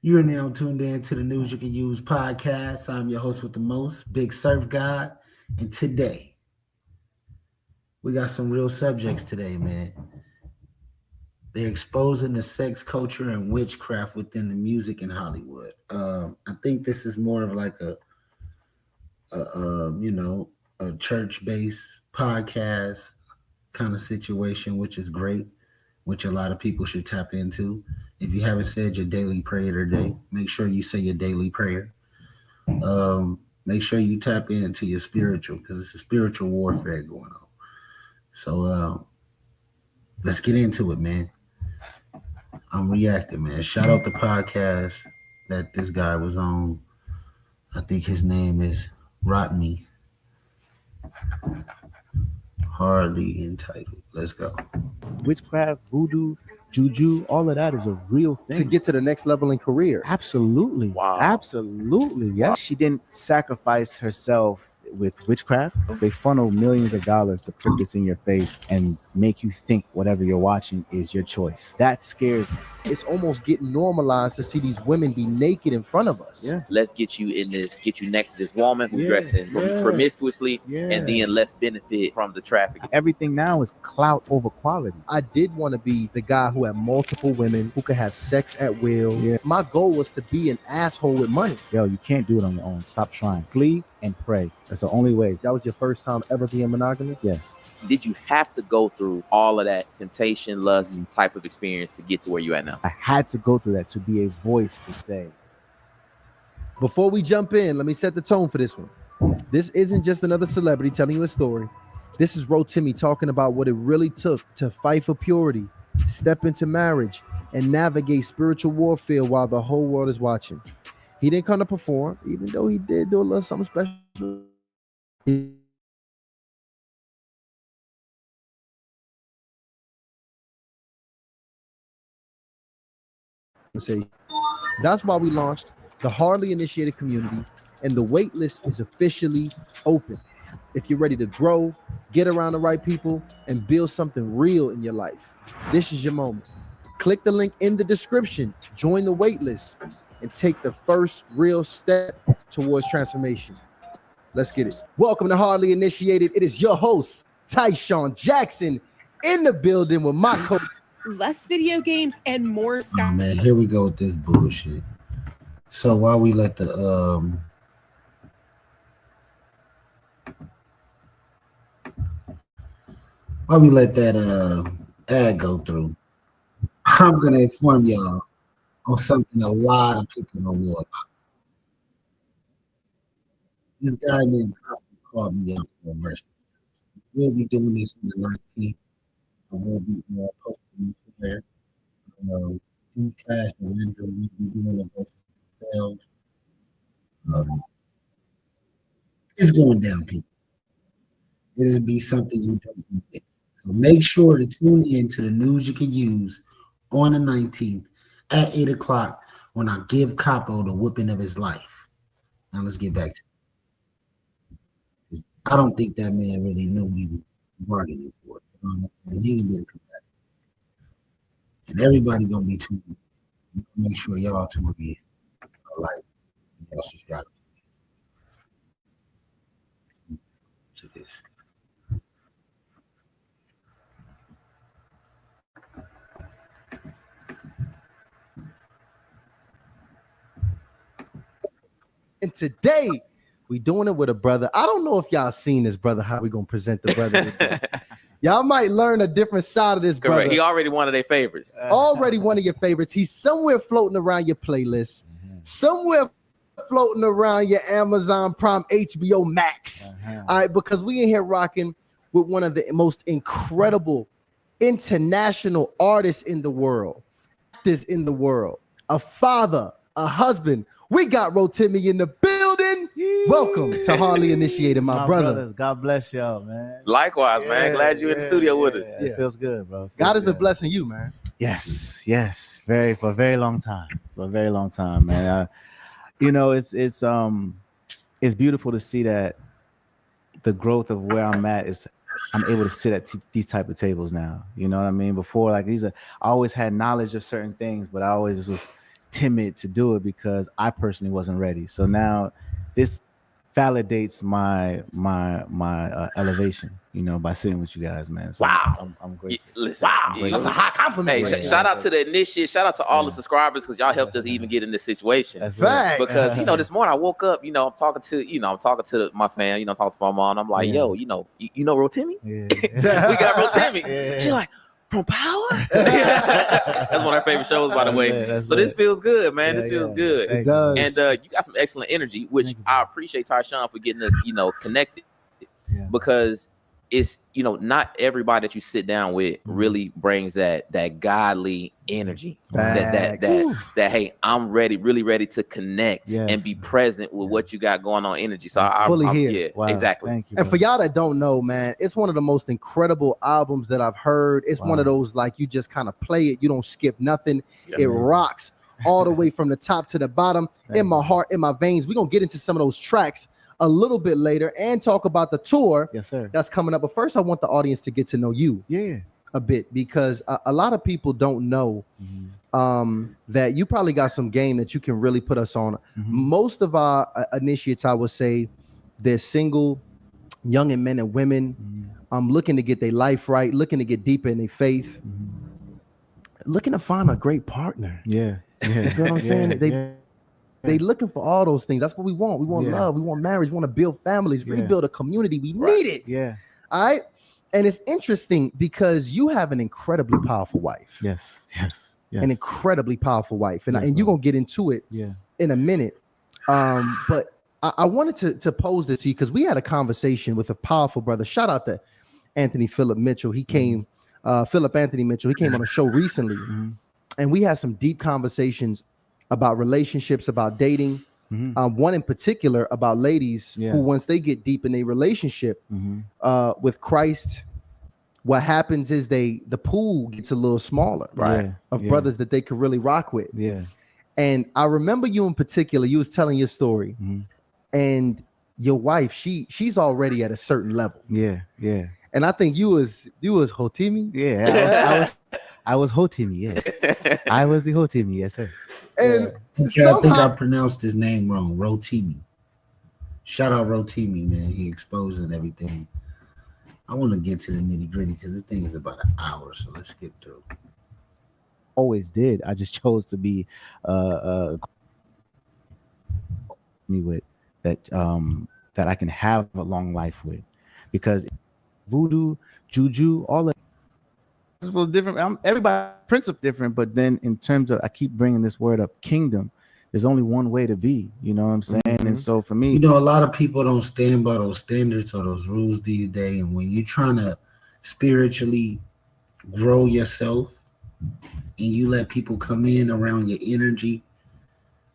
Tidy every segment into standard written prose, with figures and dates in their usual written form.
You are now tuned in to the News You Can Use podcast. I'm your host with the most, Big Surfgod. And today, we got some real subjects today, man. They're exposing the sex culture and witchcraft within the music in Hollywood. I think this is more of like a church-based podcast kind of situation, which is great, which a lot of people should tap into. If you haven't said your daily prayer today, make sure you say your daily prayer. Make sure you tap into your spiritual, because it's a spiritual warfare going on. So let's get into it, man. I'm reacting, man. Shout out the podcast that this guy was on. I think his name is Rotney, hardly entitled. Let's go. Witchcraft, voodoo, juju, all of that is a real thing. To get to the next level in career. Absolutely. Wow. Absolutely. Yeah. She didn't sacrifice herself with witchcraft. They funnel millions of dollars to put this in your face and make you think whatever you're watching is your choice. That scares me. It's almost getting normalized to see these women be naked in front of us. Yeah. Let's get you next to this woman who's dressing promiscuously, and then let's benefit from the traffic. Everything now is clout over quality. I did want to be the guy who had multiple women, who could have sex at will. Yeah. My goal was to be an asshole with money. Yo, you can't do it on your own. Stop trying. Flee and pray. That's the only way. That was your first time ever being monogamous? Yes. Did you have to go through all of that temptation, lust type of experience to get to where you're at now? I had to go through that to be a voice to say. Before we jump in, let me set the tone for this one. This isn't just another celebrity telling you a story. This is Rotimi talking about what it really took to fight for purity, step into marriage, and navigate spiritual warfare while the whole world is watching. He didn't come to perform, even though he did do a little something special. That's why we launched the Hardly Initiated community, and the wait list is officially open. If you're ready to grow, get around the right people, and build something real in your life, this is your moment. Click the link in the description, join the wait list, and take the first real step towards transformation. Let's get it. Welcome to Hardly Initiated. It is your host, Tyshawn Jackson, in the building with my coach. Less video games and more Oh, man, here we go with this bullshit. So while we let the that ad go through, I'm gonna inform y'all on something a lot of people don't know about. This guy named Copy called me up for mercy. We'll be doing this in the 19th. We'll be posting there. In Cash and Linda, we'll be doing it both themselves. It's going down, people. It'll be something you don't miss. So make sure to tune in to the News You Can Use on the 19th at 8 o'clock when I give Capo the whooping of his life. Now let's get back to it. I don't think that man really knew what he was bargaining for. He ain't been competitive. And everybody gonna be tuned in. Make sure y'all tune in. Like, y'all subscribe to this. And today, we doing it with a brother. I don't know if y'all seen this brother, how we gonna present the brother today. Y'all might learn a different side of this brother. Correct. He already one of their favorites. Already one of your favorites. He's somewhere floating around your playlist, somewhere floating around your Amazon Prime, HBO Max. All right, because we in here rocking with one of the most incredible international artists in the world, actors in the world, a father, a husband. We got Rotimi in the building. Welcome to Hardly Initiated, my brother. Brothers, God bless y'all, man. Likewise, man. Glad you're in the studio with us. It feels good, bro. God has been blessing you, man. Yes, for a very long time. For a very long time, man. It's beautiful to see that the growth of where I'm at is I'm able to sit at these type of tables now. You know what I mean? Before, like I always had knowledge of certain things, but I always was timid to do it because I personally wasn't ready. So now this validates my elevation, you know, by sitting with you guys, man. So Wow. I'm grateful. Listen, That's a high compliment. Hey, shout out to the initiate. Shout out to all the subscribers because y'all helped us even get in this situation. That's Facts. Because this morning I woke up, I'm talking to my fam, talking to my mom. I'm like, yo, you know Rotimi? Yeah. We got Rotimi. Yeah. She's like, from Power? That's one of our favorite shows, by the way. That's So this lit. feels good, man. This Yeah, feels yeah. good. Thank It does. And you got some excellent energy, which Thank you. I appreciate Tyshawn for getting us, connected. Yeah. Because it's, not everybody that you sit down with really brings that godly energy. That hey, I'm really ready to connect and be present with what you got going on energy. So I'm fully here. Yeah, Wow. exactly. Thank you. And for y'all that don't know, man, it's one of the most incredible albums that I've heard. It's one of those, like, you just kind of play it. You don't skip nothing. Yeah. It rocks all the way from the top to the bottom. In my heart, in my veins. We're going to get into some of those tracks a little bit later and talk about the tour Yes, sir. that's coming up. But first, I want the audience to get to know you a bit, because a lot of people don't know that you probably got some game that you can really put us on. Most of our initiates, I would say, they're single, young and men and women, looking to get their life right, looking to get deeper in their faith, looking to find a great partner. Yeah. You know what I'm saying? They looking for all those things. That's what we want. We want love. We want marriage. We want to build families, rebuild a community. We need it. Yeah. All right. And it's interesting because you have an incredibly powerful wife. Yes. An incredibly powerful wife. And, Yes, and you're going to get into it in a minute. But I wanted to pose this to you because we had a conversation with a powerful brother. Shout out to Anthony Philip Mitchell. He came, Philip Anthony Mitchell. He came on a show recently. And we had some deep conversations about relationships, about dating. One in particular about ladies who, once they get deep in a relationship with Christ, what happens is the pool gets a little smaller, of brothers that they could really rock with. And I remember you in particular, you was telling your story, and your wife, she's already at a certain level. And I think you was Hotimi. I was Hotimi, yes. I was the Hotimi, yes, sir. And I think I pronounced his name wrong. Rotimi. Shout out Rotimi, man. He exposing everything. I want to get to the nitty gritty because this thing is about an hour, so let's skip through. Always did. I just chose to be me with that that I can have a long life with, because voodoo, juju, all that was different. Everybody principle different, but then in terms of, I keep bringing this word up, kingdom, there's only one way to be, you know what I'm saying? And so for me, a lot of people don't stand by those standards or those rules these days. And when you're trying to spiritually grow yourself and you let people come in around your energy,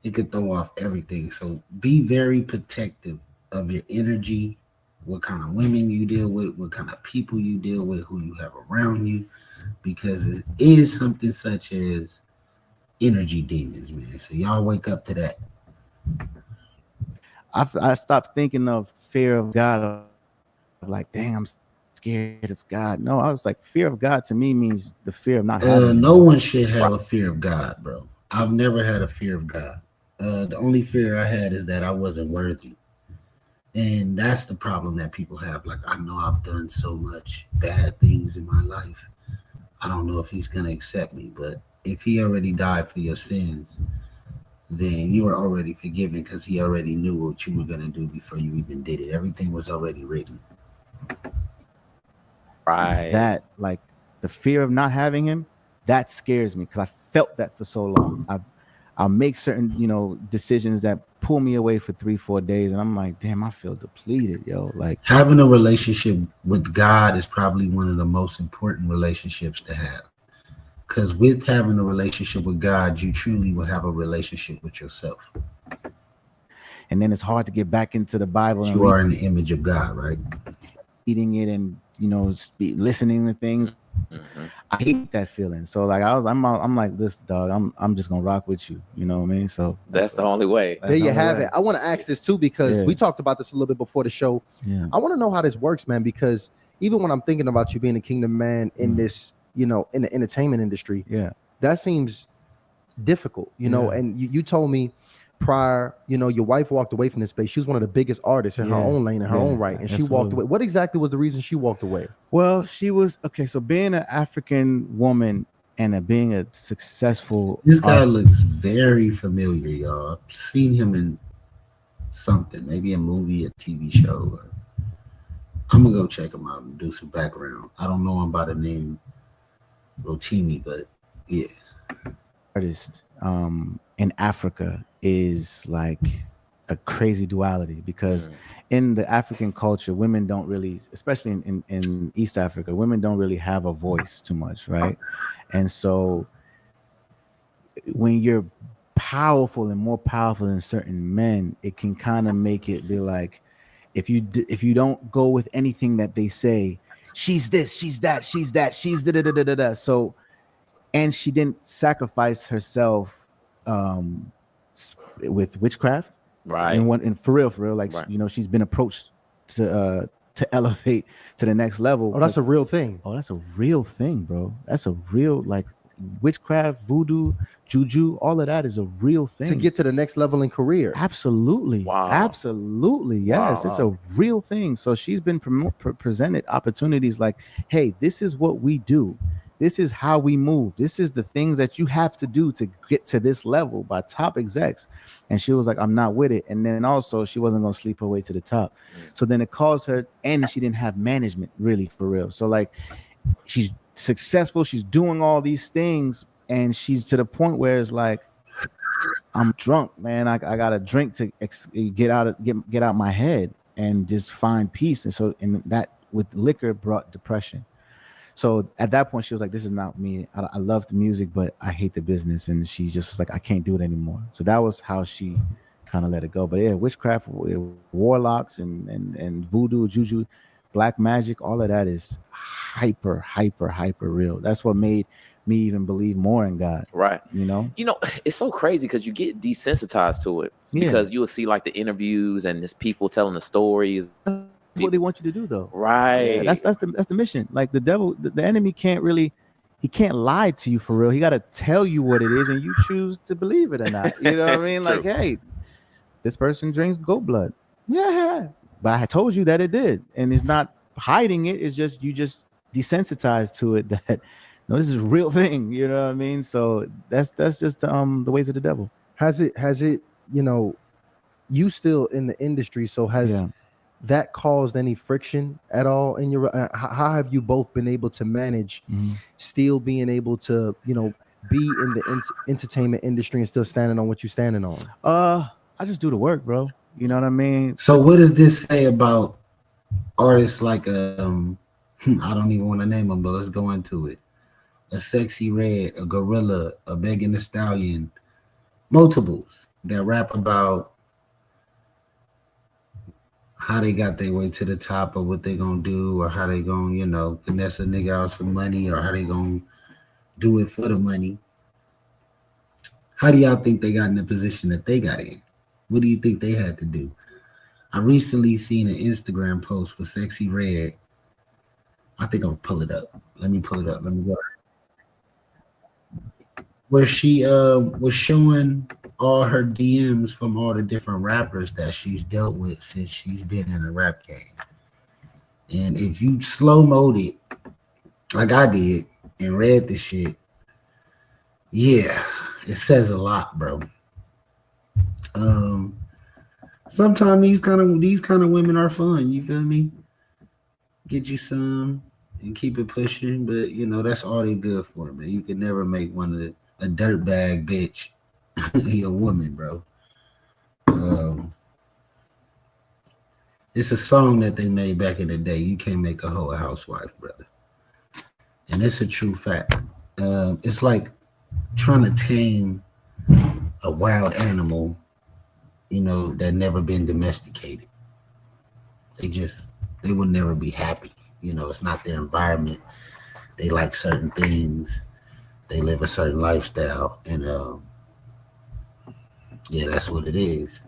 it could throw off everything. So be very protective of your energy, what kind of women you deal with, what kind of people you deal with, who you have around you, because it is something such as energy demons, man. So y'all wake up to that. I stopped thinking of fear of God, of like, dang, I'm scared of God. No, I was like, fear of God to me means the fear of not having no one should have a fear of God, bro. I've never had a fear of God. The only fear I had is that I wasn't worthy. And that's the problem that people have. Like, I know I've done so much bad things in my life. I don't know if he's going to accept me, but if he already died for your sins, then you are already forgiven because he already knew what you were going to do before you even did it. Everything was already written. Right. That, like, the fear of not having him, that scares me because I felt that for so long. I'll make certain, decisions that pull me away for 3-4 days, and I'm like, damn, I feel depleted, yo. Like, having a relationship with God is probably one of the most important relationships to have, because with having a relationship with God, you truly will have a relationship with yourself. And then it's hard to get back into the Bible. You are in the image of God, right? Eating it and listening to things. I hate that feeling. So like I'm like this, dog. I'm just gonna rock with you. You know what I mean? So that's the only way. There you have it. I want to ask this too, because we talked about this a little bit before the show. I want to know how this works, man, because even when I'm thinking about you being a kingdom man in this, in the entertainment industry, that seems difficult, you know. And you told me prior, you know, your wife walked away from this space. She was one of the biggest artists in her own lane, in her own right, and she walked away. What exactly was the reason she walked away? Well, she was okay. So being an African woman and being a successful, this guy looks very familiar, y'all. I've seen him in something, maybe a movie, a TV show. I'm gonna go check him out and do some background. I don't know him by the name Rotimi, but yeah. Artist in Africa is like a crazy duality, because in the African culture, women don't really, especially in East Africa, women don't really have a voice too much, right? And so when you're powerful and more powerful than certain men, it can kind of make it be like, if you don't go with anything that they say, she's this, she's that, she's that, she's da da da da da. So, and she didn't sacrifice herself with witchcraft, right? And for real, like you know, she's been approached to elevate to the next level. Oh, that's a real thing. Oh, that's a real thing, bro. That's a real, like, witchcraft, voodoo, juju, all of that is a real thing to get to the next level in career. Absolutely. Wow. Absolutely. Yes. Wow. It's a real thing. So she's been presented opportunities like, hey, this is what we do. This is how we move. This is the things that you have to do to get to this level by top execs. And she was like, I'm not with it. And then also she wasn't going to sleep her way to the top. So then it caused her, and she didn't have management really for real. So like, she's successful, she's doing all these things, and she's to the point where it's like, I'm drunk, man. I got a drink to get out my head and just find peace. And so, and that with liquor brought depression. So at that point, she was like, this is not me. I love the music, but I hate the business. And she just like, I can't do it anymore. So that was how she kind of let it go. But yeah, witchcraft, warlocks and voodoo, juju, black magic, all of that is hyper real. That's what made me even believe more in God. Right. You know, it's so crazy because you get desensitized to it, because you will see like the interviews and there's people telling the stories. What they want you to do, though. Right. Yeah, that's the mission. Like the devil, the enemy can't lie to you for real. He got to tell you what it is, and you choose to believe it or not. You know what I mean? Like, hey, this person drinks goat blood. Yeah, but I told you that it did, and it's not hiding it. It's just you just desensitized to it. That no, this is a real thing. You know what I mean? So that's just the ways of the devil. Has it? You know, you still in the industry, so has that caused any friction at all in your? How have you both been able to manage still being able to, you know, be in the entertainment industry and still standing on what you're standing on? I just do the work, bro. You know what I mean? So what does this say about artists like I don't even want to name them, but let's go into it. A Sexy Red, a Gorilla, a Megan Thee Stallion, multiples that rap about how they got their way to the top, or what they gonna do, or how they gonna, you know, finesse a nigga out some money, or how they gonna do it for the money. How do y'all think they got in the position that they got in? What do you think they had to do? I recently seen an Instagram post with Sexy Red. I think I'm gonna pull it up. Let me pull it up. Let me go. Where she was showing all her DMs from all the different rappers that she's dealt with since she's been in the rap game. And if you slow-mo'd it, like I did, and read the shit, yeah, it says a lot, bro. Sometimes these kind of women are fun, you feel me? Get you some and keep it pushing, but you know, that's all they good for, man. You can never make a dirtbag bitch your woman, bro. It's a song that they made back in the day. You can't make a hoe a housewife, brother. And it's a true fact. It's like trying to tame a wild animal, you know, that never been domesticated. They will never be happy. You know, it's not their environment. They like certain things. They live a certain lifestyle. And yeah, that's what it is.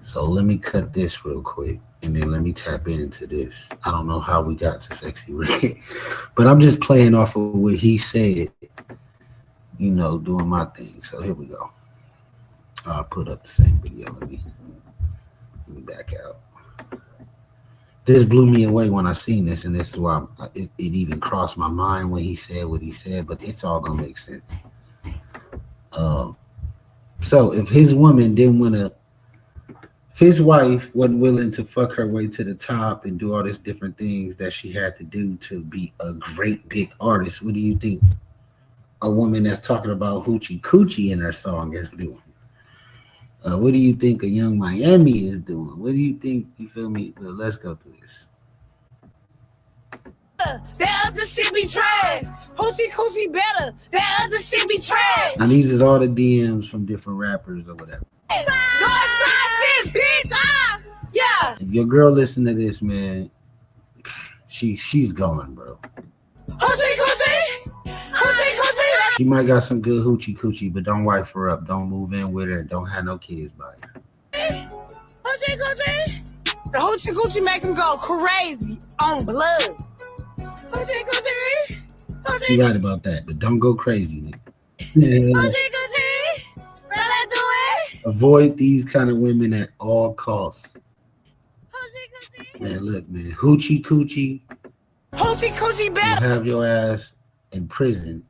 So let me cut this real quick, and then let me tap into this. I don't know how we got to Sexy Red, but I'm just playing off of what he said. You doing my thing. So here we go. I'll put up the same video. Let me back out. This blew me away when I seen this, and this is why it even crossed my mind when he said what he said, but it's all gonna make sense. So if his woman didn't want to, if his wife wasn't willing to fuck her way to the top and do all these different things that she had to do to be a great big artist, what do you think a woman that's talking about hoochie coochie in her song is doing? What do you think a Young Miami is doing? What do you think? You feel me? Well, let's go through this. That other shit be trash. Hoochie coochie better. That other shit be trash. Now these is all the DMs from different rappers or whatever. Northside shit, bitch. Yeah. If your girl listen to this, man, she's gone, bro. Hoochie coochie. Hoochie coochie. She might got some good hoochie coochie, but don't wife her up. Don't move in with her. Don't have no kids by her. Hoochie coochie. The hoochie coochie make him go crazy on blood. Hoochie coochie. You right about that, but don't go crazy, nigga. Hoochie coochie. Better do it. Avoid these kind of women at all costs. Hoochie coochie. Man, look, man, hoochie coochie. Hoochie coochie You better. have your ass in prison.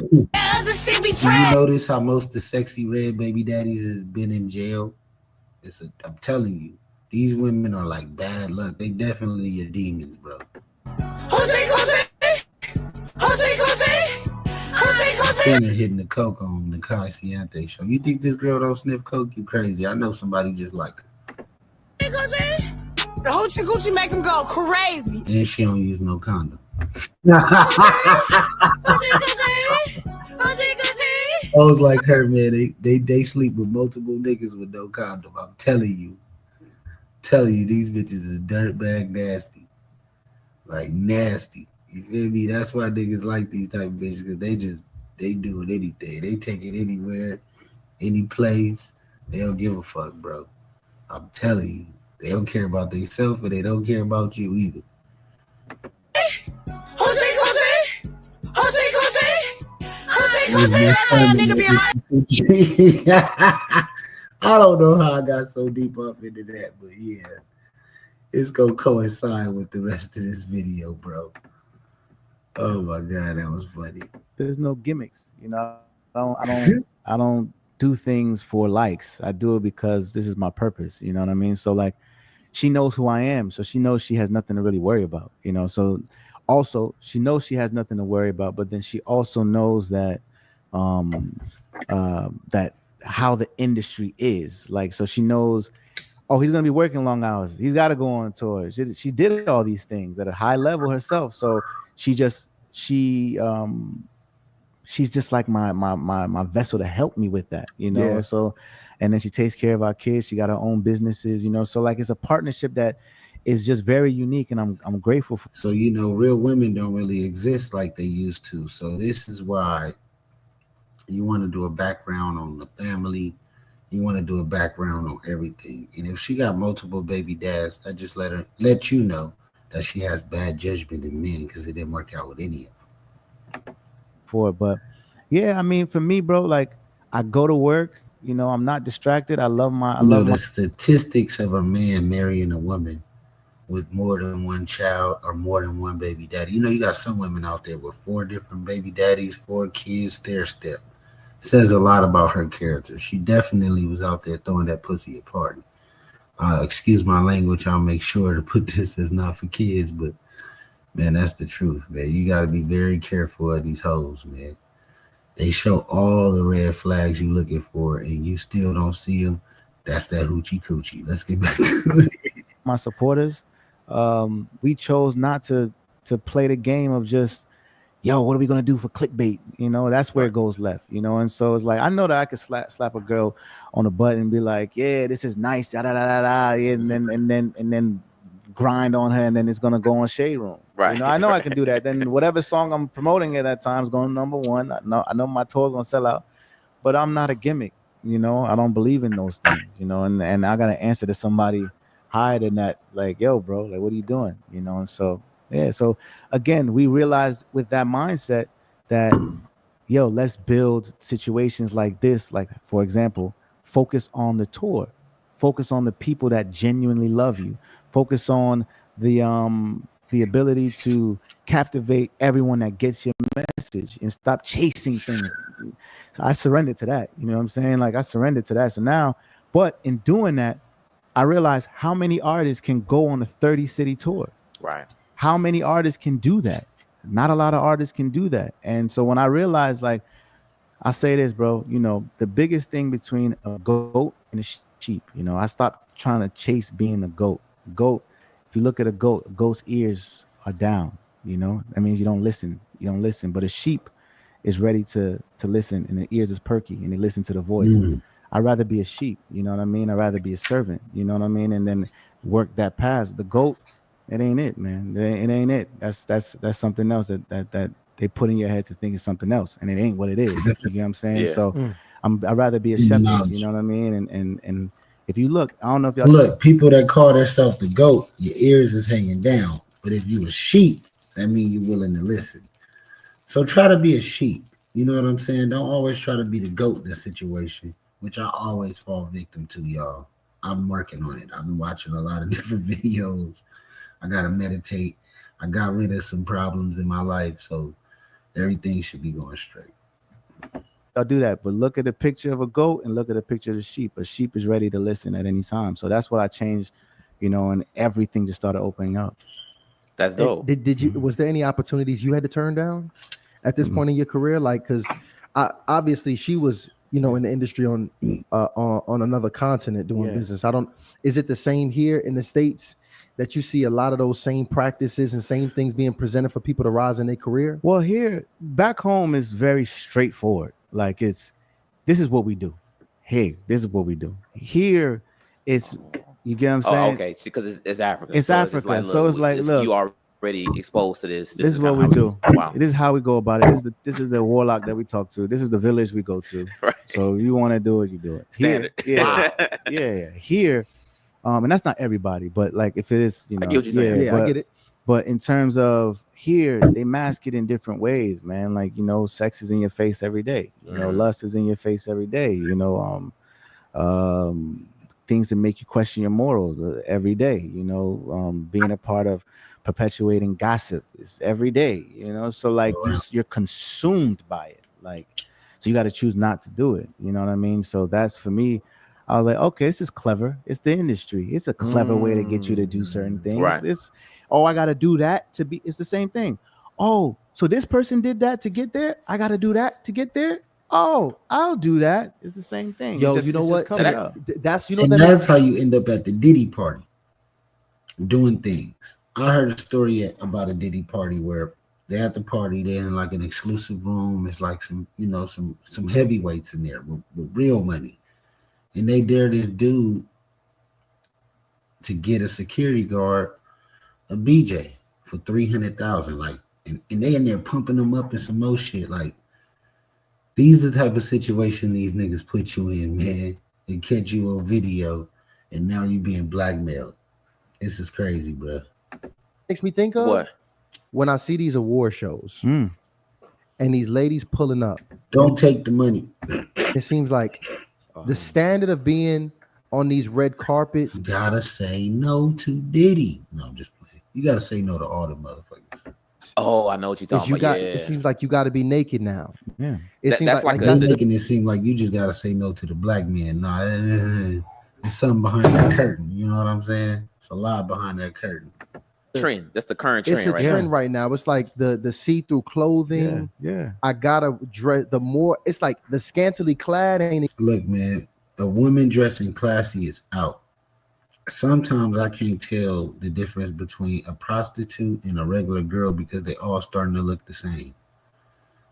That other shit be Do you trash. notice how most of the sexy red baby daddies has been in jail? I'm telling you, these women are like bad luck. They definitely your demons, bro. Hoochie coochie. Hoochie coochie. Hoochie coochie. Seen her hitting the coke on the Kai Ciante show. You think this girl don't sniff coke? You crazy. I know somebody just like her. Hoochie coochie. The hoochie coochie make him go crazy. And she don't use no condom. Hoochie coochie. Hoochie coochie. Hoes like her, man, they sleep with multiple niggas with no condom. I'm telling you, these bitches is dirtbag nasty. Like nasty. You feel me? That's why niggas like these type of bitches, because they do it anything. They take it anywhere, any place. They don't give a fuck, bro. I'm telling you. They don't care about themselves, and they don't care about you either. Hoochie coochie. Hoochie coochie. Hoochie It was coochie. just That little funny, nigga be man. hot. I don't know how I got so deep up into that, but yeah, it's gonna coincide with the rest of this video, bro. Oh my god, that was funny. There's no gimmicks, I don't do things for likes. I do it because this is my purpose. You know what I mean? So like, she knows who I am, so she knows she has nothing to really worry about. So also she knows she has nothing to worry about, but then she also knows that that how the industry is like. So she knows, oh, he's gonna be working long hours. He's got to go on tour. She did all these things at a high level herself. So she's just like my vessel to help me with that, Yeah. So, and then she takes care of our kids. She got her own businesses, so like it's a partnership that is just very unique, and I'm grateful for. So real women don't really exist like they used to. So this is why you want to do a background on the family. You want to do a background on everything. And if she got multiple baby dads, that just let you know that she has bad judgment in men, because it didn't work out with any of them. For it, but yeah, I mean, for me, bro, like I go to work, I'm not distracted. I love the statistics of a man marrying a woman with more than one child or more than one baby daddy. You got some women out there with 4 different baby daddies, 4 kids, stair-step. Says a lot about her character. She definitely was out there throwing that pussy a party. Excuse my language. I'll make sure to put this as not for kids, but man, that's the truth, man. You got to be very careful of these hoes, man. They show all the red flags you're looking for, and you still don't see them. That's that hoochie coochie. Let's get back to it. My supporters, we chose not to play the game of just, yo, what are we gonna do for clickbait? That's where it goes left. And so it's like, I know that I could slap a girl on the butt and be like, yeah, this is nice, da da da da, and then grind on her, and then it's gonna go on Shade Room. Right. I know I can do that. Then whatever song I'm promoting at that time is going #1. I know my tour's gonna sell out, but I'm not a gimmick. I don't believe in those things. And I gotta answer to somebody higher than that. Like, yo, bro, like, what are you doing? And so yeah. So again, we realized with that mindset that yo, let's build situations like this. Like, for example, focus on the tour, focus on the people that genuinely love you, focus on the ability to captivate everyone that gets your message, and stop chasing things. So I surrendered to that. You know what I'm saying? Like, I surrendered to that. So now, but in doing that, I realized how many artists can go on a 30-city tour. Right. How many artists can do that? Not a lot of artists can do that. And so when I realized, like, I say this, bro, you know, the biggest thing between a goat and a sheep, you know, I stopped trying to chase being a goat. A goat, if you look at a goat's ears are down, you know, that means you don't listen. You don't listen. But a sheep is ready to listen, and the ears is perky, and they listen to the voice. I'd rather be a sheep, you know what I mean? I'd rather be a servant, you know what I mean? And then work that path. The goat, it ain't it, man. It ain't it. That's something else that they put in your head to think it's something else, and it ain't what it is. You know what I'm saying? Yeah. So I'd rather be a shepherd, you know what I mean? And if you look, I don't know if y'all look, people that call themselves the goat, your ears is hanging down. But if you a sheep, that means you're willing to listen. So try to be a sheep. You know what I'm saying? Don't always try to be the goat in this situation, which I always fall victim to, y'all. I'm working on it. I've been watching a lot of different videos. I got to meditate. I got rid of some problems in my life, so everything should be going straight. I'll do that, but look at the picture of a goat and look at the picture of the sheep. A sheep is ready to listen at any time. So that's what I changed, you know, and everything just started opening up. That's dope. Did you? Was there any opportunities you had to turn down at this point in your career? Like, because obviously she was, you know, in the industry on another continent doing business. Is it the same here in the States that you see a lot of those same practices and same things being presented for people to rise in their career? Well, here, back home is very straightforward. Like, this is what we do. Hey, this is what we do. Here, it's, you get what I'm saying? Oh, okay, because it's Africa. It's Africa. So it's like, look, you are already exposed to this. This is what we do. Wow. This is how we go about it. This is the warlock that we talk to. This is the village we go to. Right. So you want to do it, you do it. Standard. Here, yeah. Here, and that's not everybody, but like, if it is, you know, I get what you're saying. I get it. But in terms of here, they mask it in different ways, man. Like, you know, sex is in your face every day. You know, lust is in your face every day. You know, things that make you question your morals every day. You know, being a part of perpetuating gossip is every day. You know, so like you're consumed by it. Like, so you got to choose not to do it. You know what I mean? So that's, for me, I was like, okay, this is clever. It's the industry. It's a clever way to get you to do certain things. Right. It's, oh, I got to do that to be, it's the same thing. Oh, so this person did that to get there. I got to do that to get there. Oh, I'll do that. It's the same thing. Yo, you know what? That's, you know, and that's how you end up at the Diddy party, doing things. I heard a story about a Diddy party where they at the party, they're in like an exclusive room. It's like some, you know, some heavyweights in there with real money. And they dare this dude to get a security guard a BJ for $300,000. Like, and they in there pumping them up and some more shit. Like, these are the type of situation these niggas put you in, man. They catch you on video, and now you being blackmailed. This is crazy, bro. Makes me think of what? When I see these award shows and these ladies pulling up. Don't take the money. It seems like the standard of being on these red carpets. You gotta say no to Diddy. No, I'm just playing. You gotta say no to all the motherfuckers. Oh, I know what you're talking about. It seems like you got to be naked now. Yeah, it seems that's like that's making it seem like you just gotta say no to the black man. Nah, there's something behind that curtain. You know what I'm saying? It's a lot behind that curtain. Trend. That's the current trend. It's a trend right now. It's like the see-through clothing. Yeah. I gotta dress. The more it's like the scantily clad ain't. Look, man, a woman dressing classy is out. Sometimes I can't tell the difference between a prostitute and a regular girl because they all starting to look the same,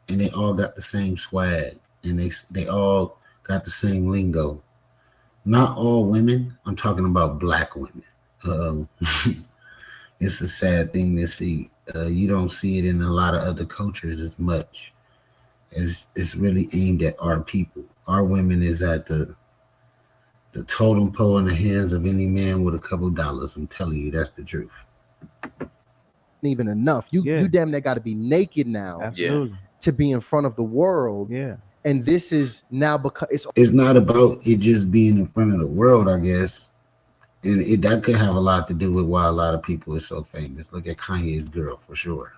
and they all got the same swag, and they all got the same lingo. Not all women. I'm talking about black women. It's a sad thing to see. You don't see it in a lot of other cultures as much. It's really aimed at our people. Our women is at the totem pole in the hands of any man with a couple dollars. I'm telling you, that's the truth. Even enough. You damn near got to be naked now. Absolutely. to be in front of the world. Yeah. And this is now because it's not about it just being in front of the world, I guess. And that could have a lot to do with why a lot of people are so famous. Look at Kanye's girl for sure.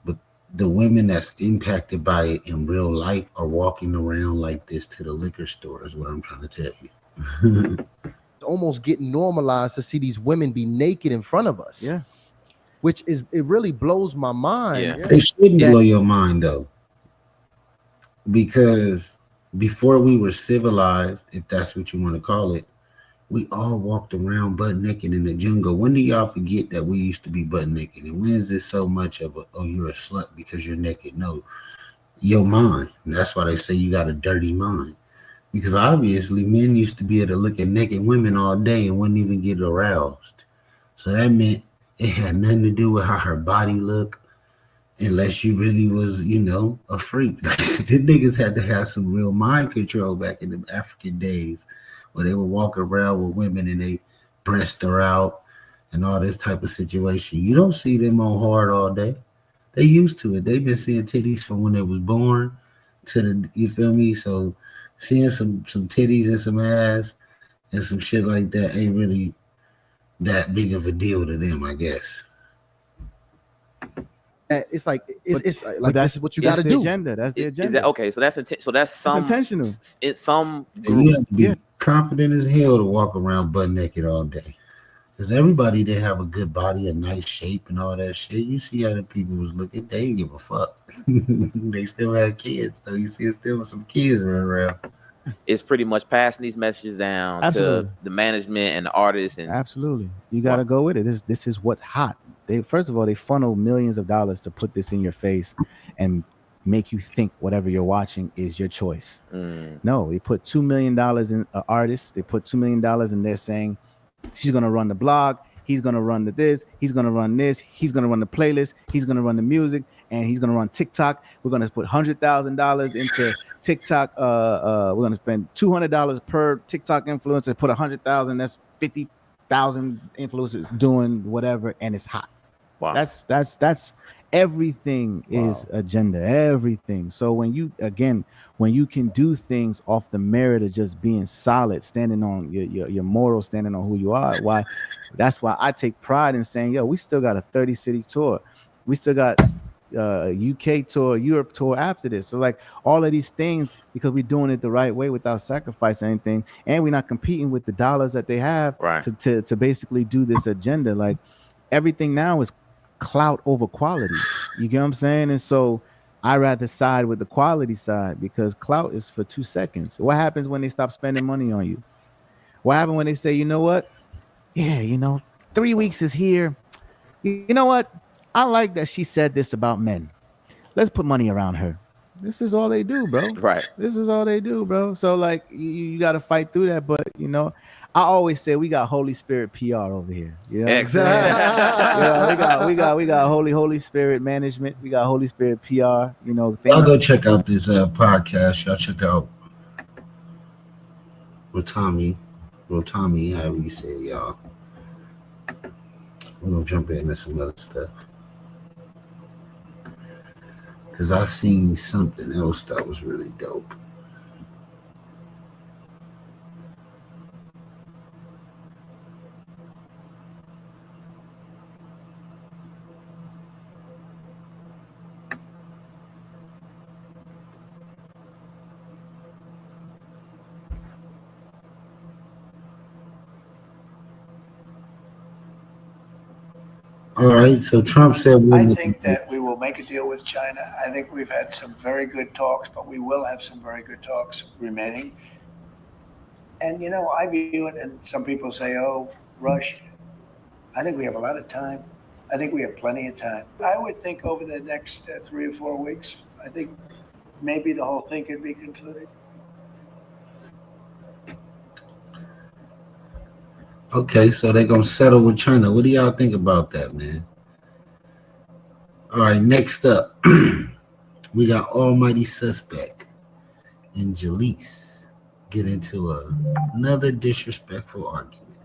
But the women that's impacted by it in real life are walking around like this to the liquor store is what I'm trying to tell you. It's almost getting normalized to see these women be naked in front of us. Yeah. Which is, it really blows my mind. Yeah. It shouldn't blow your mind though. Because before we were civilized, if that's what you want to call it, we all walked around butt naked in the jungle. When do y'all forget that we used to be butt naked? And when is this so much of a, oh, you're a slut because you're naked? No, your mind. And that's why they say you got a dirty mind. Because obviously men used to be able to look at naked women all day and wouldn't even get aroused. So that meant it had nothing to do with how her body looked. Unless you really was, a freak. The niggas had to have some real mind control back in the African days where they would walk around with women and they breasts are out and all this type of situation. You don't see them on hard all day. They used to it. They've been seeing titties from when they was born to the, you feel me? So seeing some titties and some ass and some shit like that ain't really that big of a deal to them, I guess. It's like it's like this is what you got to do. Agenda. That's the agenda. Is that okay? So that's some intentional. It's some group. You have to be confident as hell to walk around butt naked all day. Because everybody that have a good body, a nice shape, and all that shit, you see how the people was looking. They didn't give a fuck. They still had kids, though. You see, still some kids running around. It's pretty much passing these messages down to the management and the artists. And absolutely, you got to go with it. This is what's hot. First of all, they funnel millions of dollars to put this in your face and make you think whatever you're watching is your choice. No, they put $2 million in artists. They put $2 million in there saying she's going to run the blog. He's going to run this. He's going to run this. He's going to run the playlist. He's going to run the music. And he's going to run TikTok. We're going to put $100,000 into TikTok. We're going to spend $200 per TikTok influencer. Put $100,000. That's 50,000 influencers doing whatever, and it's hot. Wow. That's everything is agenda. Everything. So when you can do things off the merit of just being solid, standing on your morals, standing on who you are. That's why I take pride in saying, yo, we still got a 30-city tour. We still got UK tour, Europe tour after this. So like all of these things, because we're doing it the right way without sacrificing anything, and we're not competing with the dollars that they have to basically do this agenda. Like everything now is clout over quality. You get what I'm saying? And so I rather side with the quality side because clout is for 2 seconds. What happens when they stop spending money on you? What happens when they say, you know what? Yeah, 3 weeks is here. You know what? I like that she said this about men. Let's put money around her. This is all they do, bro. Right. This is all they do, bro. So like you got to fight through that. But I always say we got Holy Spirit PR over here. Exactly. we got Holy Spirit management. We got Holy Spirit PR. Y'all go check out this podcast. Y'all check out Rotami, however you say it, y'all. We're gonna jump into some other stuff. Because I seen something else that was really dope. All right, so Trump said... I think that we will make a deal with China. I think we've had some very good talks, but we will have some very good talks remaining. And, I view it, and some people say, oh, rush. I think we have a lot of time. I think we have plenty of time. I would think over the next 3 or 4 weeks, I think maybe the whole thing could be concluded. Okay, so they're going to settle with China. What do y'all think about that, man? All right, next up, we got Almighty Suspect and Jalise get into another disrespectful argument.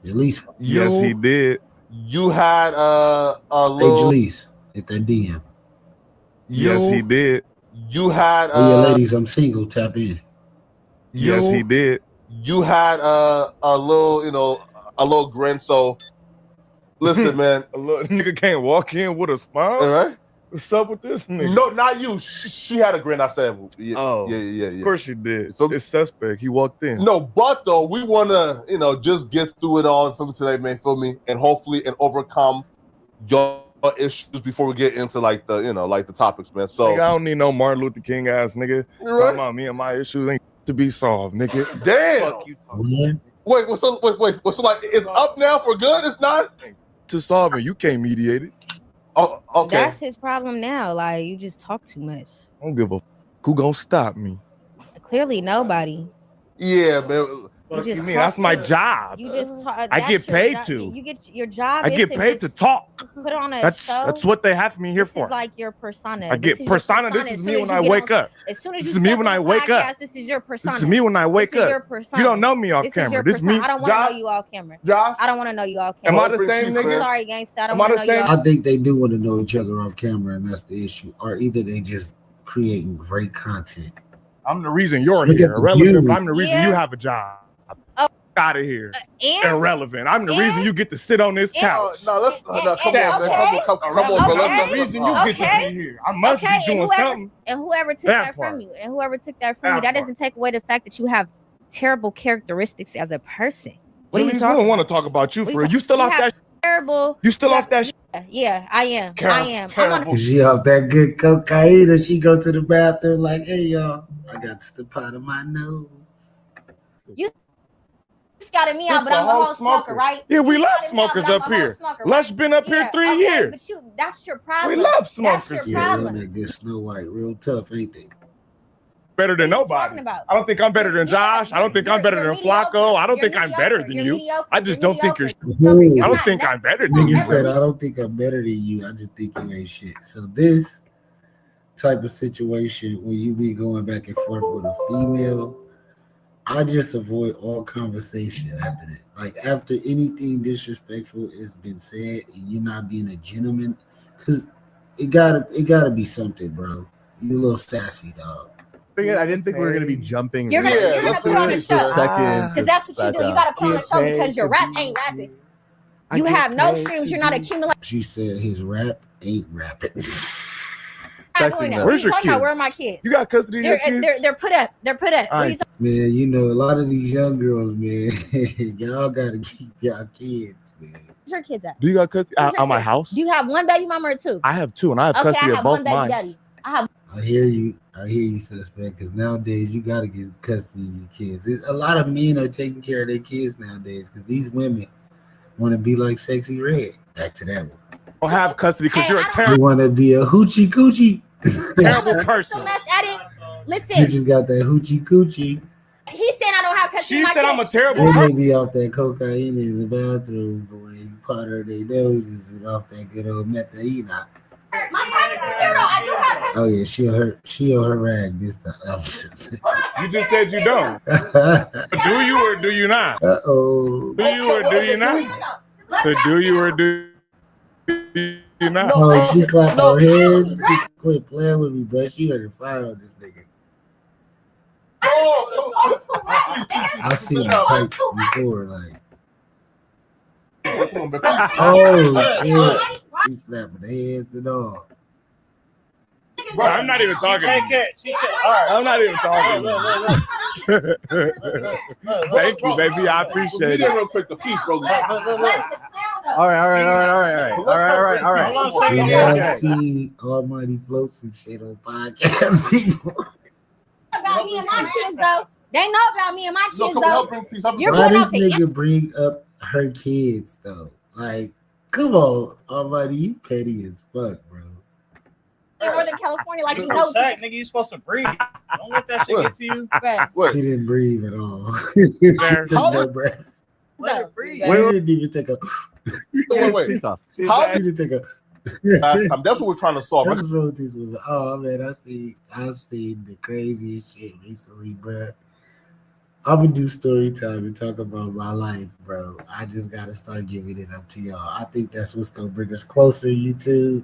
Jalise. Yes, he did. You had a Hey, little... Jalise, hit that DM. Yes, he did. You had Oh yeah, ladies, I'm single. Tap in. Yes, he did. You had a little, a little grin. So listen, man. A little nigga can't walk in with a smile. All right. What's up with this nigga? No, not you. She had a grin. I said, yeah, Oh, yeah. Of course she did. So it's suspect. He walked in. No, but though we want to, just get through it all from today, man. Feel me, and hopefully overcome your issues before we get into like the, like the topics, man. So Nigga, I don't need no Martin Luther King ass nigga. Right. Talking about me and my issues ain't to be solved, nigga. Damn. Fuck you talking. Wait, so like it's up now for good? It's not to solve it. You can't mediate it. Oh, okay. That's his problem now. Like, you just talk too much. I don't give a who gonna stop me. Clearly, nobody. Yeah, man. What you mean? That's my job. You just talk. I get paid to. You get your job. I get paid to talk. Put on a show. That's what they have me here This for. is like your persona. I get persona. This is me when I wake up. As soon as this you is me when I wake up. This is your persona. This is me when I wake This is your up. persona. You don't know me off This is camera. your This is me. persona. I don't want to know you off camera. Josh? I don't want to know you off camera. Am I the same nigga? I'm sorry, gangsta. I don't Am I want to the know you same? off I think they do want to know each other off camera, and that's the issue. Or either they just creating great content. I'm the reason you're Look here. at the Irrelevant. views. But I'm the reason Yeah. you have a job. Out of here. And Irrelevant. I'm the reason you get to sit on this couch. No, let's come on, okay. man. Come on, bro. I'm the reason you get to be here. I must be doing something. And whoever took That that part. from you, and whoever took that from you, that That doesn't take away the fact that you have terrible characteristics as a person. What are you We talking don't want to about? talk about you What for you real. You still talking- off you have that? Terrible. You still off that? Yeah, I am. I am. Terrible. She off that good cocaine, and she go to the bathroom like, "Hey y'all, I got the pot of my nose." You scouted me out, Just but I'm a a whole whole smoker, smoker. right? Yeah, we You love scouted me out, smokers but I'm up a whole here. smoker, Lush right? been up here 3 years. But that's your problem. We love That's smokers. your Yeah, problem. that good Snow White, real tough, ain't they? Better than What are you nobody. talking about? I don't think I'm better than Josh. I don't think I'm better than Flacco. I don't think I'm better than you. I just don't think you're. I don't think I'm better than You you. said I don't think I'm better than you. I just think you ain't shit. So this type of situation where you be going back and forth with a female, I just avoid all conversation after that. Like after anything disrespectful has been said and you're not being a gentleman, because it gotta be something, bro. You a little sassy, dog. I didn't think we were gonna be jumping. You're gonna put on a show. Second, Because that's what you do. You gotta put on a show because your rap ain't rapping. You have no streams. You're not accumulating. She said his rap ain't rapping. Not doing that. Where's your What are you talking about? kids? Where are my kids? You got custody of your kids? They're put up. They're put up. What are you talking Man, you know, a lot of these young girls, man, y'all gotta keep y'all kids, man. Where's your kids at? Do you got custody Where's your at my kids? house? Do you have one baby mama or two? I have two, and I have Okay, custody I of have both one baby daddy. mine. I have. I hear you, suspect, because nowadays you gotta get custody of your kids. A lot of men are taking care of their kids nowadays because these women want to be like Sexy Red. Back to that one. Don't have custody because Hey, you're a I don't- You terrible, want to be a hoochie coochie. terrible I'm a person. meth addict. You Listen, just got that hoochie coochie. he said I don't have custody She of my said kids. I'm a terrible They may person. be off that cocaine in the bathroom, boy. You powder their noses and off that good old methadone. My custody is zero. I do have custody. Oh yeah, she'll her rag this time. You just said you don't. Do you or do you not? Uh-oh. Do you or do you not? So do you or do you not? Oh, she clapped her hands. She quit playing with me, bro. She ready to fire on this nigga. I seen the type before, like, oh shit. She slapping the hands and all. Bro, I'm not even talking. I'm not even talking. Thank you, baby. I We appreciate did it. real quick the piece, bro. All right. We have seen Almighty float some shit on podcast before. About me and my kids though. They know about me and my No, kids come on, though. help bring peace. You're Why going this off the nigga bring up her kids though? Like, come on, Almighty, you petty as fuck, bro. in Northern California like you You're know. sack, nigga. You supposed to breathe. Don't let that shit What? get to you. Bruh. What? He didn't breathe at all. Fair. Took no breath. Let it breathe. He didn't even take a. Wait. Peace off. How He didn't take a. last time? That's what we're trying to solve. That's what's wrong with these women. Oh man, I've seen the craziest shit recently, bro. I'm gonna do story time and talk about my life, bro. I just gotta start giving it up to y'all. I think that's what's gonna bring us closer, YouTube.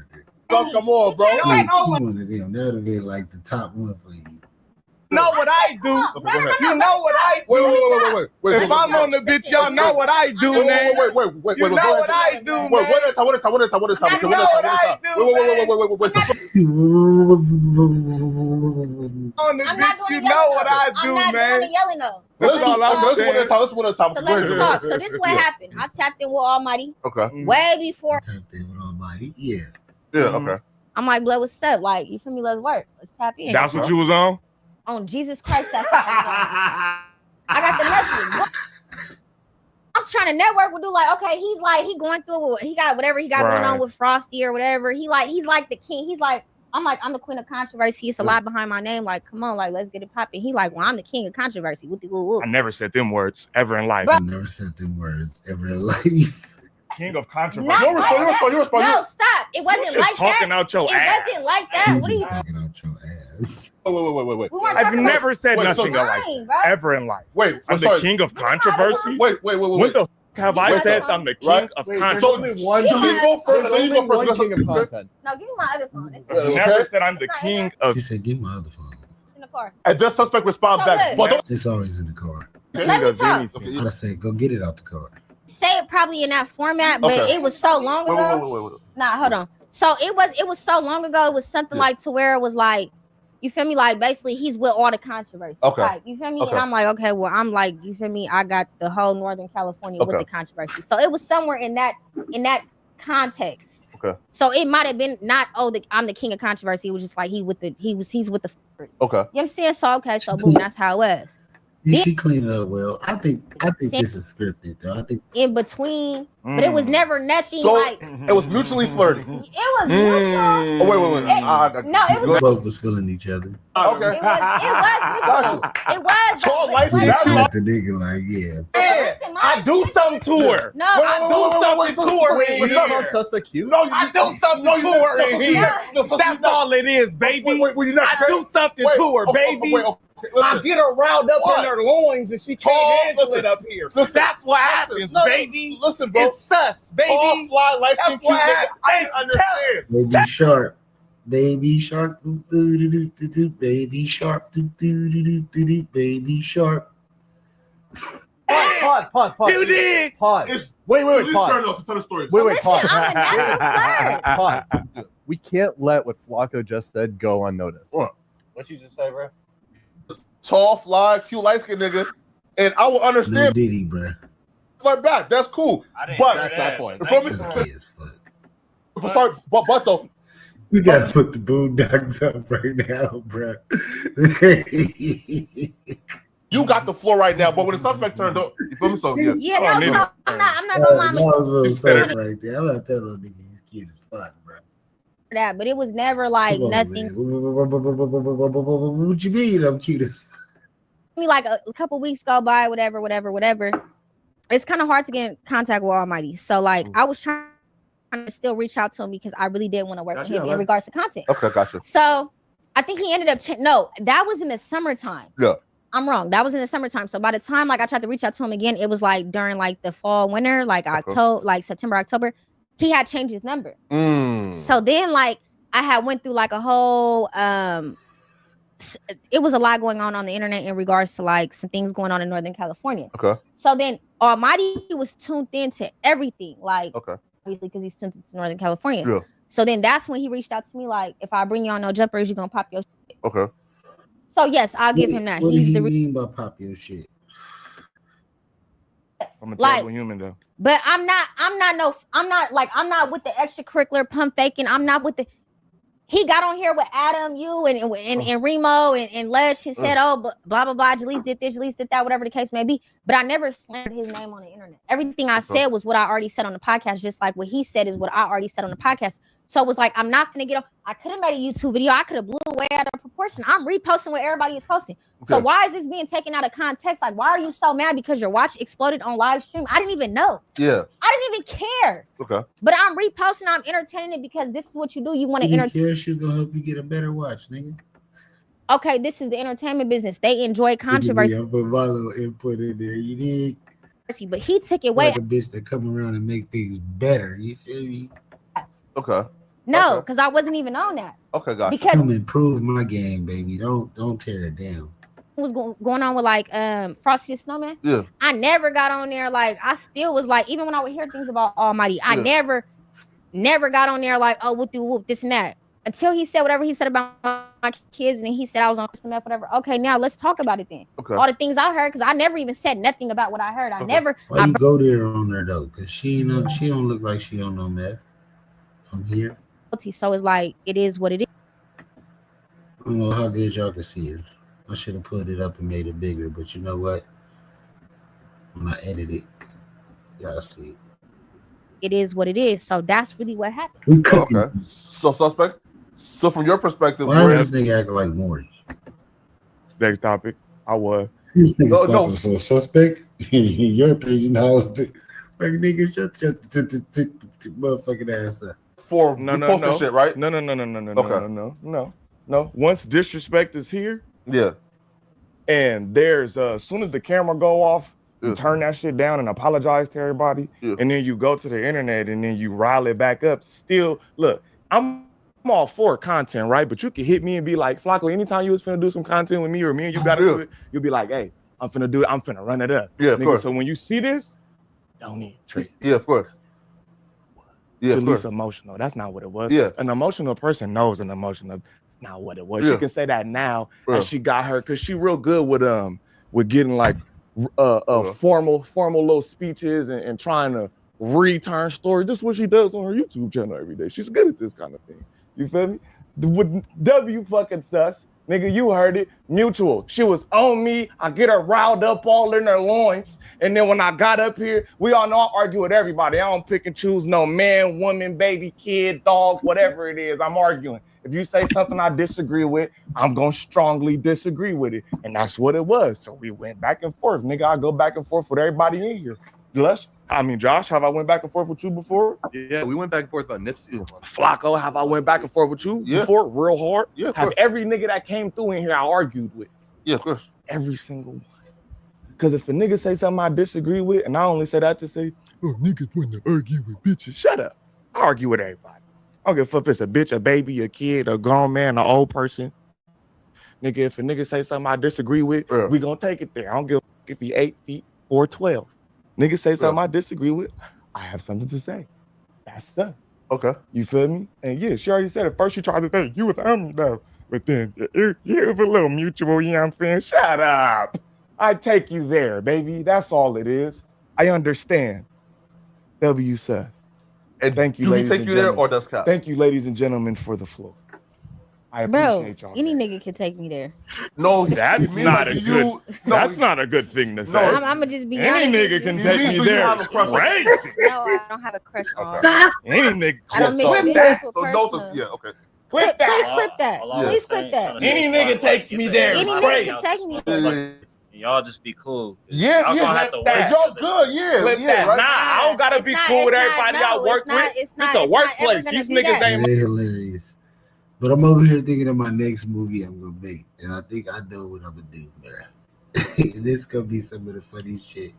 agree. Come on, bro. You one of them. That'll be like the top one for you. Know what I do. You know what I do. Wait. If I'm on the bitch, y'all know what I do, man. Wait. You know what I do, man. One at a time. You know what I do. Wait. On the bitch, you know what I do, man. I'm not doing the yelling though. Let's one at a time. So let me talk. So this is what happened. I tapped in with Almighty. Okay. Way before. Tapped in with Almighty. Yeah. Yeah. Okay. I'm like, blood, what's up? Like, you feel me? Let's work. Let's tap in. That's what you was on? On Jesus Christ, that's what I got the message. What? I'm trying to network with dude. Like, okay, he's like, he going through, he got whatever he got going on with Frosty or whatever. He's like the king. He's like, I'm the queen of controversy. It's a lot behind my name. Like, come on, like, let's get it popping. He like, well, I'm the king of controversy. Woo. I never said them words ever in life. I never said them words ever in life. King of controversy. You respond. No, stop. It wasn't like that. Talking out your ass. It wasn't like that. What are you talking out your ass? Wait. I've never said nothing like ever in life. Wait, I'm the king of controversy. Wait. What the have I said? I'm the king of controversy. So you go first. Then you go first. King of content. No, give me my other phone. I never said I'm the king of. She said, "Give me my other phone." In the car. And then suspect responds back. But It's always in the car. Let me talk. I say, "Go get it out the car." Say it probably in that format, but it was so long ago. Wait. Nah, hold on. So it was so long ago. It was something like to where it was like, you feel me? Like basically, he's with all the controversy. Okay. Like, you feel me? Okay. And I'm like, okay, well, I'm like, you feel me? I got the whole Northern California with the controversy. So it was somewhere in that context. Okay. So it might have been not I'm the king of controversy. It was just like he's with the. Okay. You know what I'm saying? So okay, so boom, that's how it was. She cleaned it up well. I think this is scripted though. I think in between, but it was never nothing so like. It was mutually flirty. It was mutual. Oh wait. No, it was. Both was feeling each other. Okay. It was mutual. It was. Tall, light She skin. got the nigga like, yeah. I do something to her. No, I do something to her in What's up, here. suspect Q? No, I do something to her in here. That's all it is, baby. I do something to her, baby. I get her riled up in her loins and she can't handle it up here. That's what happens, baby. Listen, bro. It's sus, baby. Tall, fly, light skin, cute nigga. I understand. Baby shark, baby shark, baby shark. Pause. You did. Pause. Wait. Pause. Turn up to tell the story. Wait. Pause. I'm a natural flirt. Pause. We can't let what Flacco just said go unnoticed. What you just say, bro? Tall, fly, cute, light skin nigga, and I will No understand. Diddy, bro. Flirt back. That's cool. But That's that point. From me, That's gay as fuck. sorry, but though. We gotta put the boondocks up right now, bro. You got the floor right now, but when the suspect turned up, you feel me? So yeah. Yeah, no, so I'm not gonna lie. That was a little sus right there. I'm not telling little nigga he's cute as fuck, bro. That, but it was never like Come on, nothing. man. What you mean I'm cute as fuck? Me like a couple weeks go by, whatever. It's kind of hard to get in contact with Almighty. So like I was trying to still reach out to him because I really did want to work with him in regards to content. Okay, gotcha. So I think he ended up no, that was in the summertime. Yeah. I'm wrong. That was in the summertime. So by the time like I tried to reach out to him again, it was like during like the fall, winter, like October, like September, October. He had changed his number. So then like I had went through like a whole it was a lot going on the internet in regards to like some things going on in Northern California. Okay. So then Almighty was tuned into everything, like obviously because he's tuned into Northern California. Yeah. So then that's when he reached out to me like, if I bring you on no jumpers, you're gonna pop your shit. Okay. So yes, I'll give him that. What He's do you the mean by pop your shit? I'm a Like- terrible human though. But I'm not with the extracurricular pump faking. I'm not with the. He got on here with Adam, you and Remo and Les. She said, "Oh, blah blah blah. Jalise did this, Jalise did that, whatever the case may be." But I never slandered his name on the internet. Everything I said was what I already said on the podcast. Just like what he said is what I already said on the podcast. So it was like, I'm not gonna get on. I could have made a YouTube video. I could have blew away out of proportion. I'm reposting what everybody is posting. So Okay. why is this being taken out of context? Like, why are you so mad because your watch exploded on live stream? I didn't even know. Yeah. I didn't even care. Okay. But I'm reposting. I'm entertaining it because this is what you do. You want to You entertain. care she's gonna help you get a better watch, nigga. Okay, this is the entertainment business. They enjoy controversy, I put my little input in there. You need but he took it way. like a bitch that come around and make things better. You feel me? Okay. No, because I wasn't even on that. Okay, gotcha. Because I'm improve my game, baby. Don't tear it down. was going on with like Frosty the Snowman. Yeah. I never got on there. Like I still was like, even when I would hear things about Almighty, I never got on there like, oh, whoop this and that. Until he said whatever he said about my kids, and then he said I was on crystal meth, whatever. Okay, now let's talk about it then. Okay. All the things I heard, because I never even said nothing about what I heard. I never. Why you go there on her though? Because she don't look like she don't know meth from here. So it's like it is what it is. I don't know how good y'all can see her. I should have put it up and made it bigger, but you know what? When I edit it, y'all see it. It is what it is. So that's really what happened. Okay. So suspect. So from your perspective, why is this nigga acting like Morty? Next topic. I was. No. So suspect. In your opinion, how's like nigga shut motherfucking ass up. For no shit, right? No. Once disrespect is here, yeah. And there's as soon as the camera go off, you turn that shit down and apologize to everybody, and then you go to the internet and then you rile it back up. Still, look, I'm all for content, right? But you can hit me and be like, Flacco, anytime you was finna do some content with me or me and you got into it, you'll be like, hey, I'm finna do it. I'm finna run it up. Yeah, of course. So when you see this, don't need treat. Yeah, of course. Yeah, of course. Jaleesa emotional. That's not what it was. Yeah. An emotional person knows an emotional. It's not what it was. Yeah. She can say that now, and she got her because she real good with getting like formal little speeches and trying to return stories. This is what she does on her YouTube channel every day. She's good at this kind of thing. You feel me? With W fucking sus. Nigga, you heard it. Mutual. She was on me. I get her riled up all in her loins. And then when I got up here, we all know I argue with everybody. I don't pick and choose no man, woman, baby, kid, dog, whatever it is. I'm arguing. If you say something I disagree with, I'm going to strongly disagree with it. And that's what it was. So we went back and forth. Nigga, I go back and forth with everybody in here. Josh, have I went back and forth with you before? Yeah, we went back and forth about Nipsey. Flacco, have I went back and forth with you before? Real hard? Yeah, have every nigga that came through in here I argued with. Yeah, of course. Every single one. Because if a nigga say something I disagree with, and I only say that to say, oh, niggas want to argue with bitches. Shut up. I argue with everybody. I don't give a fuck if it's a bitch, a baby, a kid, a grown man, an old person. Nigga, if a nigga say something I disagree with, we gonna take it there. I don't give a fuck if he 8 feet or 12. Nigga say something I disagree with, I have something to say. That's us. Okay. You feel me? And yeah, she already said it. First she tried to think you was me though. But then it was a little mutual, you know what I'm saying? Shut up. I take you there, baby. That's all it is. I understand. W sus. And thank you, do ladies he take and you there gentlemen. or does Cap? Thank you, ladies and gentlemen, for the floor. I appreciate y'all. Any nigga can take me there. No, that's not a good. That's not a good thing to say. I'm gonna just be honest. Any nigga can take me there. Crazy. No, I don't have a crush on. Any nigga. I don't mix so business that- with so no, personal. yeah, okay. Clip that. Please clip that. Please clip that. Any nigga takes me there. Any nigga can take me there. Y'all just be cool. Yeah, Y'all yeah. gonna have to Cause work y'all good, yeah. Clip yeah, that. right? Nah, I don't gotta be cool with everybody I work with. It's a workplace. These niggas ain't. They're hilarious. But I'm over here thinking of my next movie I'm gonna make, and I think I know what I'm gonna do, man. This gonna be some of the funny shit.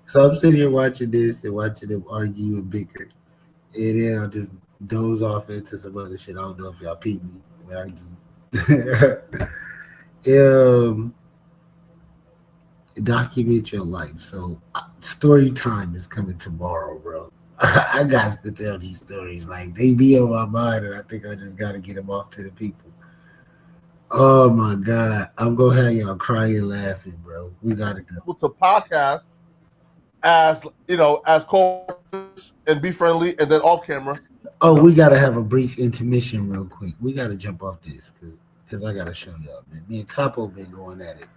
So I'm sitting here watching this and watching them argue and bicker, and then I'll just doze off into some other shit. I don't know if y'all peep me, but I do. Document your life. So story time is coming tomorrow, bro. I got to tell these stories. Like, they be on my mind, and I think I just got to get them off to the people. Oh my God, I'm gonna have y'all crying and laughing, bro. We gotta go to podcast as as co-workers and be friendly, and then off camera. Oh, we gotta have a brief intermission real quick. We gotta jump off this because I gotta show y'all, man. Me and Capo been going at it.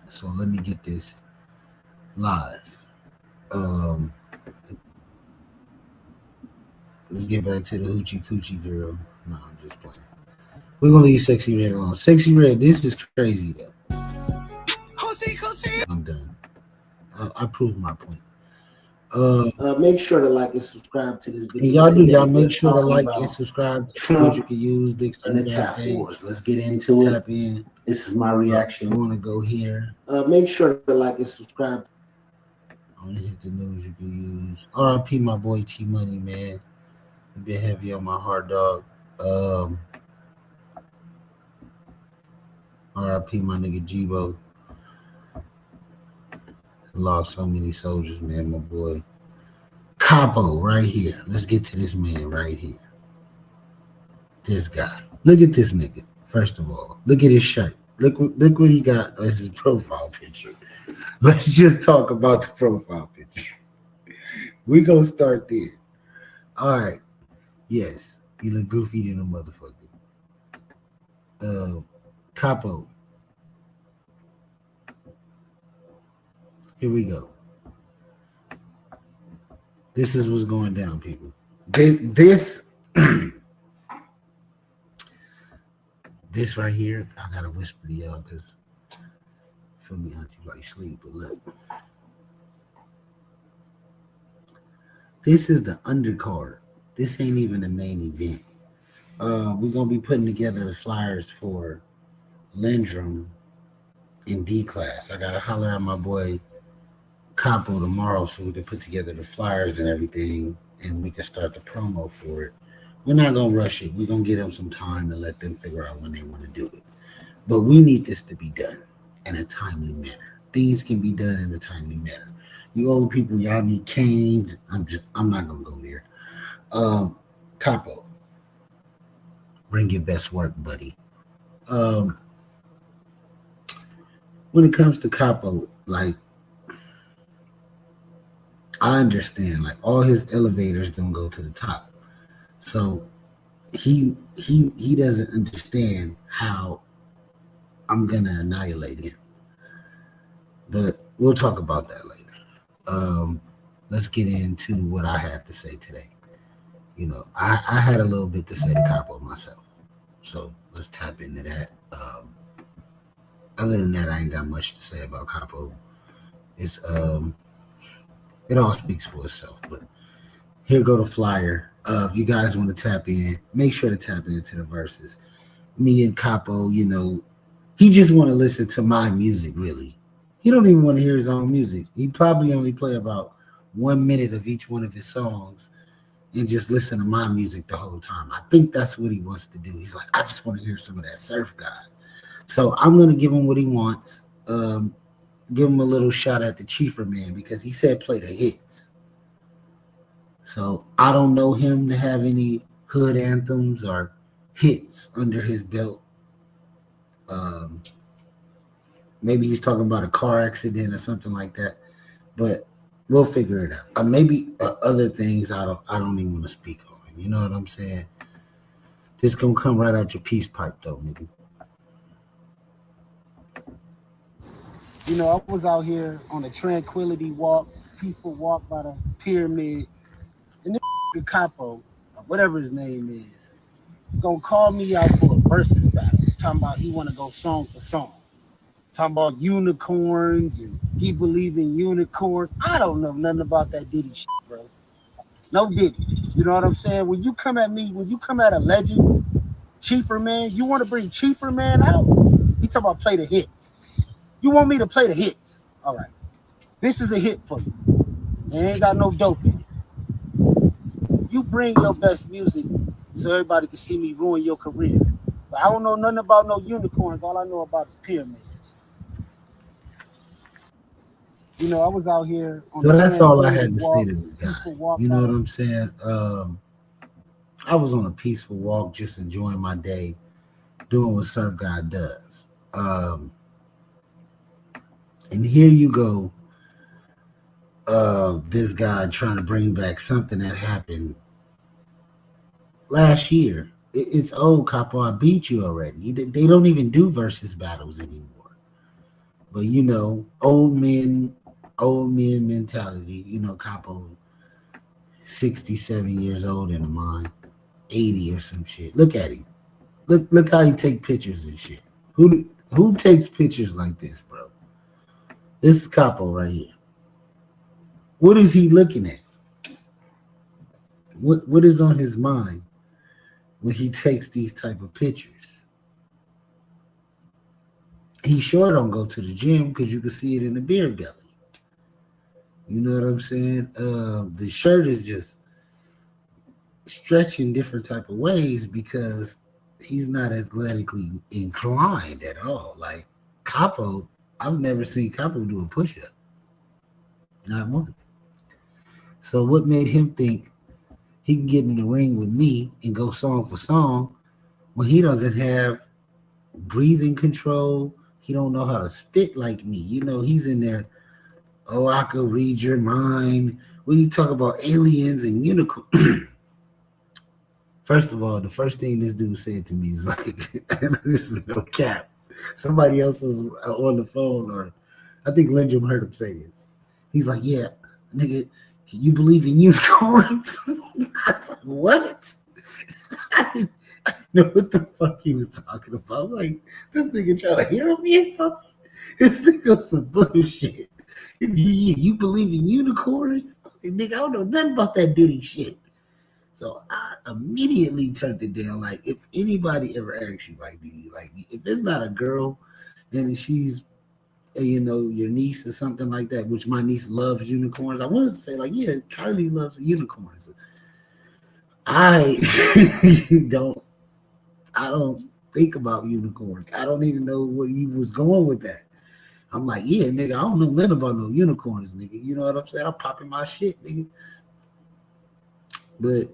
So let me get this live. Let's get back to the hoochie coochie girl. No, I'm just playing. We're gonna leave Sexy Red alone. Sexy Red, this is crazy though. I'm done. I proved my point. Make sure to like and subscribe to this video. And y'all make sure to like and subscribe. Tools you can use, Big Surfgod Show. Let's get into it. Tap in. This is my reaction. I want to go here. Make sure to like and subscribe. I want to hit the news you can use. RIP my boy T Money, man. A bit heavy on my heart, dog. R.I.P. my nigga Jibo. Lost so many soldiers, man, my boy. Capo, right here. Let's get to this man right here. This guy. Look at this nigga. First of all, look at his shirt. Look what he got as his profile picture. Let's just talk about the profile picture. We gonna start there. All right. Yes, you look goofy than a motherfucker. Capo. Here we go. This is what's going down, people. This this right here, I gotta whisper to y'all because feel me, auntie like sleep. But look, this is the undercard. This ain't even the main event. We're gonna be putting together the flyers for Lindrum in D class. I gotta holler at my boy Capo tomorrow so we can put together the flyers and everything, and we can start the promo for it. We're not gonna rush it. We're gonna give them some time and let them figure out when they want to do it. But we need this to be done in a timely manner. Things can be done in a timely manner. You old people, y'all need canes. I'm not gonna go there. Capo, bring your best work, buddy. When it comes to Capo, like, I understand, like, all his elevators don't go to the top. So he doesn't understand how I'm gonna annihilate him. But we'll talk about that later. Let's get into what I had to say today. You know, I had a little bit to say to Capo myself. So let's tap into that. Other than that, I ain't got much to say about Capo. It's it all speaks for itself. But here go the flyer. If you guys want to tap in, make sure to tap into the verses. Me and Capo, you know, he just want to listen to my music, really. He don't even want to hear his own music. He probably only play about 1 minute of each one of his songs and just listen to my music the whole time. I think that's what he wants to do. He's like, I just want to hear some of that Surf God. So I'm going to give him what he wants. Give him a little shot at the Chiefer Man because he said play the hits. So I don't know him to have any hood anthems or hits under his belt. Maybe he's talking about a car accident or something like that, but we'll figure it out. Maybe other things I don't even want to speak on. You know what I'm saying? This gonna come right out your peace pipe though, nigga. You know, I was out here on a tranquility walk, peaceful walk by the pyramid, and this Capo, whatever his name is, gonna call me out for a versus battle. Talking about he want to go song for song. Talking about unicorns and he believe in unicorns. I don't know nothing about that Diddy shit, bro. No Diddy. You know what I'm saying? When you come at me, when you come at a legend, Chiefer Man, you want to bring Chiefer Man out? He talking about play the hits. You want me to play the hits? All right. This is a hit for you. It ain't got no dope in it. You bring your best music so everybody can see me ruin your career. But I don't know nothing about no unicorns. All I know about is pyramids. You know, I was out here. So that's all I had to say to this guy. You know what I'm saying? I was on a peaceful walk, just enjoying my day, doing what Surf God does. And here you go, this guy trying to bring back something that happened last year. It's old, Capo. I beat you already. They don't even do versus battles anymore. But you know, old men mentality. You know, Capo, 67 years old in a mind, 80 or some shit. Look at him. Look how he take pictures and shit. Who takes pictures like this, bro? This is Capo right here. What is he looking at? What is on his mind when he takes these type of pictures? He sure don't go to the gym because you can see it in the beer belly. You know what I'm saying? The shirt is just stretch in different type of ways because he's not athletically inclined at all. Like Capo, I've never seen Capo do a push-up. Not one. So what made him think he can get in the ring with me and go song for song when he doesn't have breathing control? He don't know how to spit like me. You know, he's in there, oh, I could read your mind. When you talk about aliens and unicorns, first of all, the first thing this dude said to me is like, this is no cap. Somebody else was on the phone, or I think Lindrum heard him say this. He's like, yeah, nigga, you believe in unicorns? I was like, what? I didn't know what the fuck he was talking about. I'm like, this nigga trying to hear me or something? This nigga was some bullshit. You believe in unicorns? Nigga, I don't know nothing about that Diddy shit. So I immediately turned it down. Like, if anybody ever asks you, like, if it's not a girl and she's, you know, your niece or something like that, which my niece loves unicorns, I wanted to say, like, yeah, Kylie loves unicorns. I don't think about unicorns. I don't even know where you was going with that. I'm like, yeah, nigga, I don't know nothing about no unicorns, nigga. You know what I'm saying? I'm popping my shit, nigga. But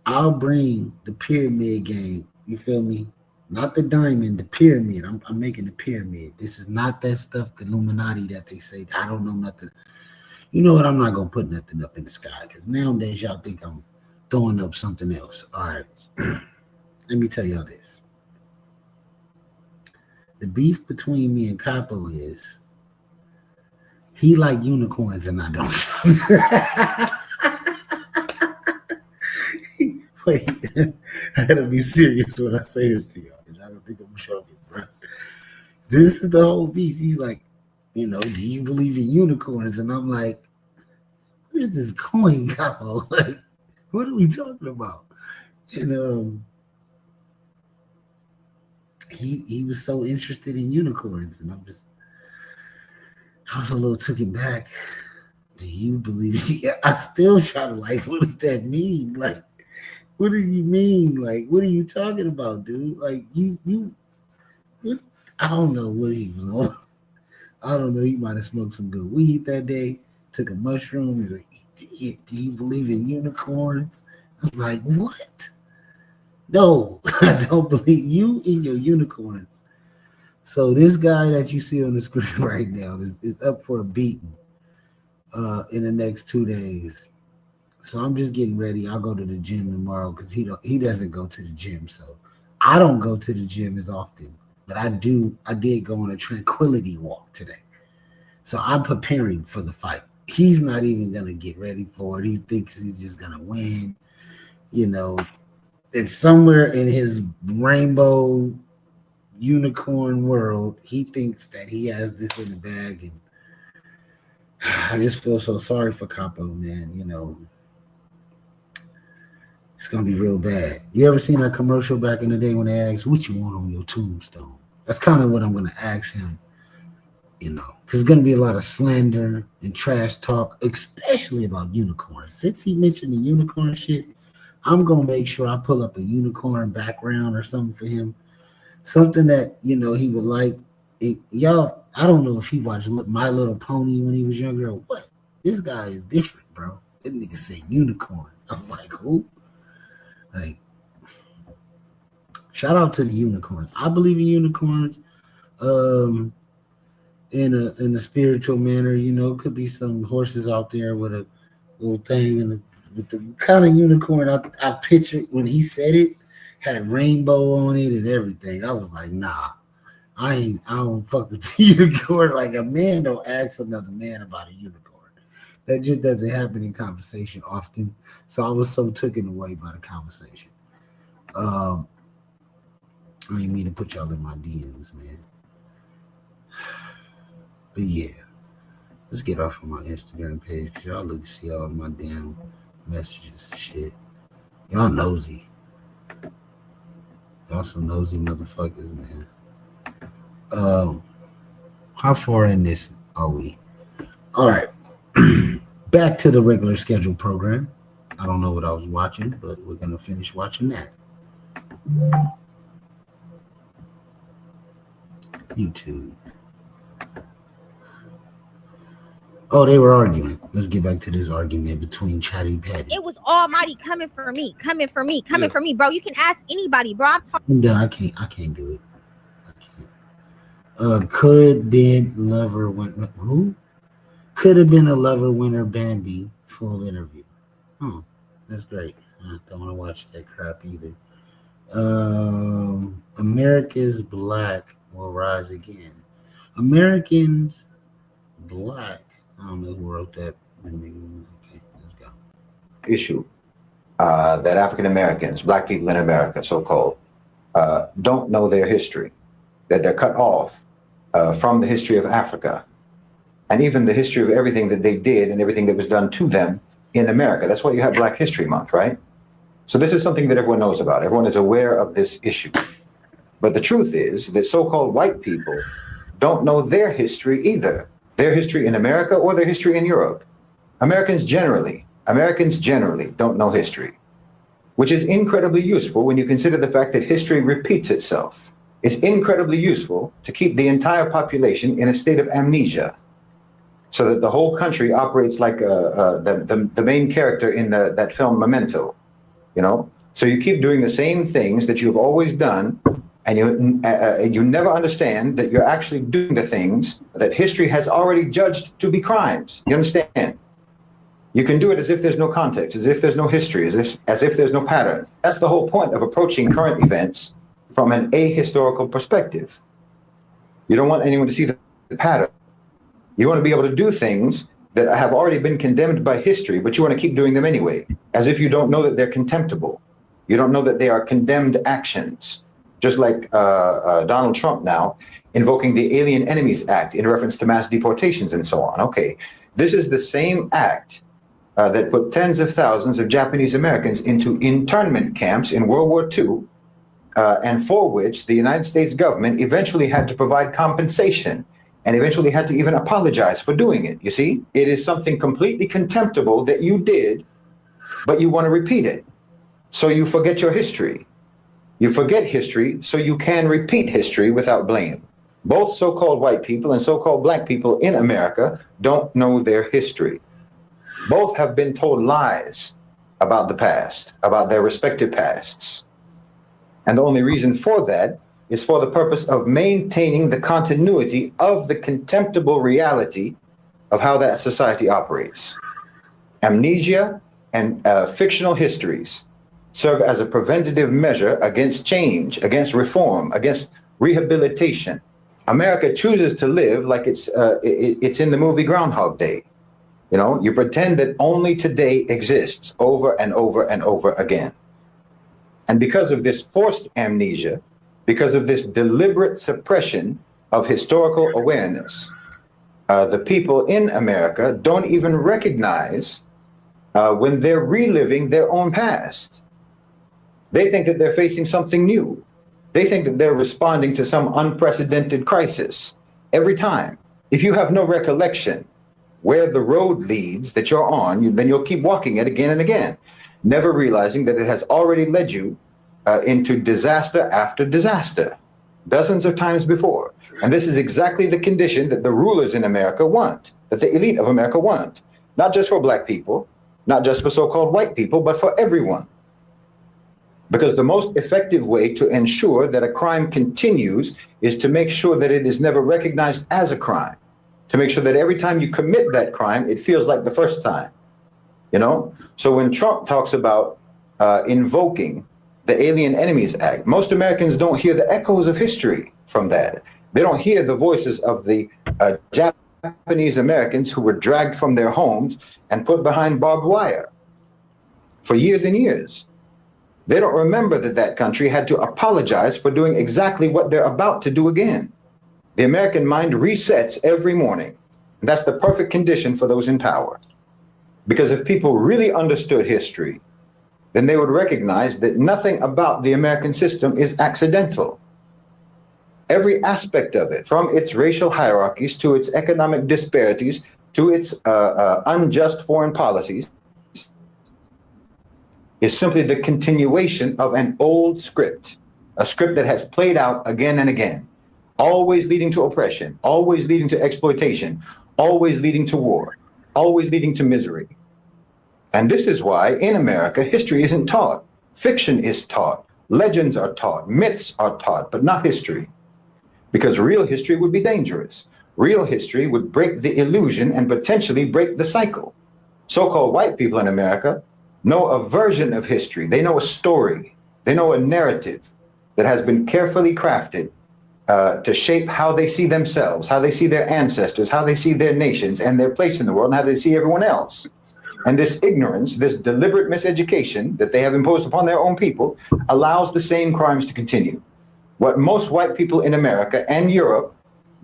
I'll bring the pyramid game. You feel me? Not the diamond, the pyramid. I'm making the pyramid. This is not that stuff, the Illuminati that they say. I don't know nothing. You know what? I'm not going to put nothing up in the sky because nowadays y'all think I'm throwing up something else. All right. Let me tell y'all this. The beef between me and Capo is he like unicorns and I don't. Wait, I gotta be serious when I say this to y'all. Y'all gonna think I'm joking, bro. This is the whole beef. He's like, you know, do you believe in unicorns? And I'm like, where's this going, Capo? Like, what are we talking about? And he was so interested in unicorns, and I was a little taken back. Do you believe? Yeah, I still try to like, what does that mean? Like, what do you mean? Like, what are you talking about, dude? Like, what? I don't know what he was on. I don't know. He might have smoked some good weed that day. Took a mushroom. He's like, do you believe in unicorns? I'm like, what? No, I don't believe you in your unicorns. So this guy that you see on the screen right now is up for a beating in the next 2 days. So I'm just getting ready. I'll go to the gym tomorrow because he doesn't go to the gym. So I don't go to the gym as often, but I did go on a tranquility walk today. So I'm preparing for the fight. He's not even gonna get ready for it. He thinks he's just gonna win. You know, it's somewhere in his rainbow unicorn world, he thinks that he has this in the bag, and I just feel so sorry for Capo, man. You know, it's gonna be real bad. You ever seen that commercial back in the day when they asked what you want on your tombstone? That's kind of what I'm gonna ask him, you know, because it's gonna be a lot of slander and trash talk, especially about unicorns. Since he mentioned the unicorn shit, I'm gonna make sure I pull up a unicorn background or something for him. Something that, you know, he would like. Y'all, I don't know if he watched My Little Pony when he was younger or what. This guy is different, bro. This nigga said unicorn. I was like, who? Like, shout out to the unicorns. I believe in unicorns. In a spiritual manner, you know, could be some horses out there with a little thing and with the kind of unicorn I pictured when he said it had rainbow on it and everything. I was like, nah, I don't fuck with the unicorn. Like, a man don't ask another man about a unicorn. That just doesn't happen in conversation often. So I was so taken away by the conversation. I didn't mean to put y'all in my DMs, man. But yeah, let's get off of my Instagram page because y'all look to see all my damn messages and shit. Y'all nosy. Y'all some nosy motherfuckers, man. How far in this are we? All right. Back to the regular schedule program. I don't know what I was watching, but we're gonna finish watching that. YouTube. Oh, they were arguing. Let's get back to this argument between Chatty Patty. It was Almighty coming for me, bro. You can ask anybody, bro. I'm done. I can't do it. Could did lover win? Who? Could have been a lover winner. Bambi full interview. Oh, that's great. I don't want to watch that crap either. America's Black will rise again. Americans Black. I don't know who wrote that. Okay, let's go. Issue that African Americans, Black people in America, so-called, don't know their history, that they're cut off from the history of Africa, and even the history of everything that they did and everything that was done to them in America. That's why you have Black History Month, right? So this is something that everyone knows about. Everyone is aware of this issue. But the truth is that so-called white people don't know their history either. Their history in America or their history in Europe. Americans generally don't know history, which is incredibly useful when you consider the fact that history repeats itself. It's incredibly useful to keep the entire population in a state of amnesia, so that the whole country operates like the main character in that film Memento, you know? So you keep doing the same things that you've always done, and you never understand that you're actually doing the things that history has already judged to be crimes. You understand? You can do it as if there's no context, as if there's no history, as if there's no pattern. That's the whole point of approaching current events from an ahistorical perspective. You don't want anyone to see the pattern. You want to be able to do things that have already been condemned by history, but you want to keep doing them anyway, as if you don't know that they're contemptible. You don't know that they are condemned actions. Just like Donald Trump now invoking the Alien Enemies Act in reference to mass deportations and so on. Okay, this is the same act that put tens of thousands of Japanese Americans into internment camps in World War II, and for which the United States government eventually had to provide compensation and eventually had to even apologize for doing it. You see, it is something completely contemptible that you did, but you want to repeat it. So you forget your history. You forget history so you can repeat history without blame. Both so-called white people and so-called Black people in America don't know their history. Both have been told lies about the past, about their respective pasts. And the only reason for that is for the purpose of maintaining the continuity of the contemptible reality of how that society operates. Amnesia and fictional histories serve as a preventative measure against change, against reform, against rehabilitation. America chooses to live like it's in the movie Groundhog Day. You know, you pretend that only today exists over and over and over again. And because of this forced amnesia, because of this deliberate suppression of historical awareness, the people in America don't even recognize when they're reliving their own past. They think that they're facing something new. They think that they're responding to some unprecedented crisis every time. If you have no recollection where the road leads that you're on, then you'll keep walking it again and again, never realizing that it has already led you into disaster after disaster, dozens of times before. And this is exactly the condition that the rulers in America want, that the elite of America want, not just for Black people, not just for so-called white people, but for everyone. Because the most effective way to ensure that a crime continues is to make sure that it is never recognized as a crime, to make sure that every time you commit that crime, it feels like the first time, you know? So when Trump talks about invoking the Alien Enemies Act, most Americans don't hear the echoes of history from that. They don't hear the voices of the Japanese Americans who were dragged from their homes and put behind barbed wire for years and years. They don't remember that that country had to apologize for doing exactly what they're about to do again. The American mind resets every morning. And that's the perfect condition for those in power. Because if people really understood history, then they would recognize that nothing about the American system is accidental. Every aspect of it, from its racial hierarchies to its economic disparities to its unjust foreign policies, is simply the continuation of an old script, a script that has played out again and again, always leading to oppression, always leading to exploitation, always leading to war, always leading to misery. And this is why in America, history isn't taught. Fiction is taught, legends are taught, myths are taught, but not history. Because real history would be dangerous. Real history would break the illusion and potentially break the cycle. So-called white people in America know a version of history. They know a story. They know a narrative that has been carefully crafted to shape how they see themselves, how they see their ancestors, how they see their nations and their place in the world, and how they see everyone else. And this ignorance, this deliberate miseducation that they have imposed upon their own people allows the same crimes to continue. What most white people in America and Europe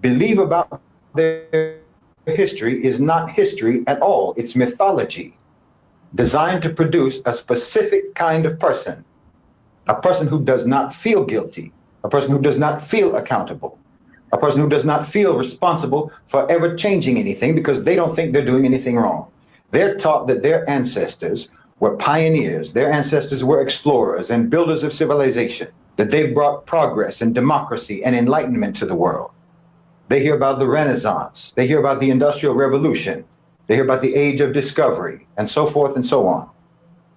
believe about their history is not history at all. It's mythology designed to produce a specific kind of person, a person who does not feel guilty, a person who does not feel accountable, a person who does not feel responsible for ever changing anything because they don't think they're doing anything wrong. They're taught that their ancestors were pioneers, their ancestors were explorers and builders of civilization, that they've brought progress and democracy and enlightenment to the world. They hear about the Renaissance, they hear about the Industrial Revolution, they hear about the Age of Discovery, and so forth and so on.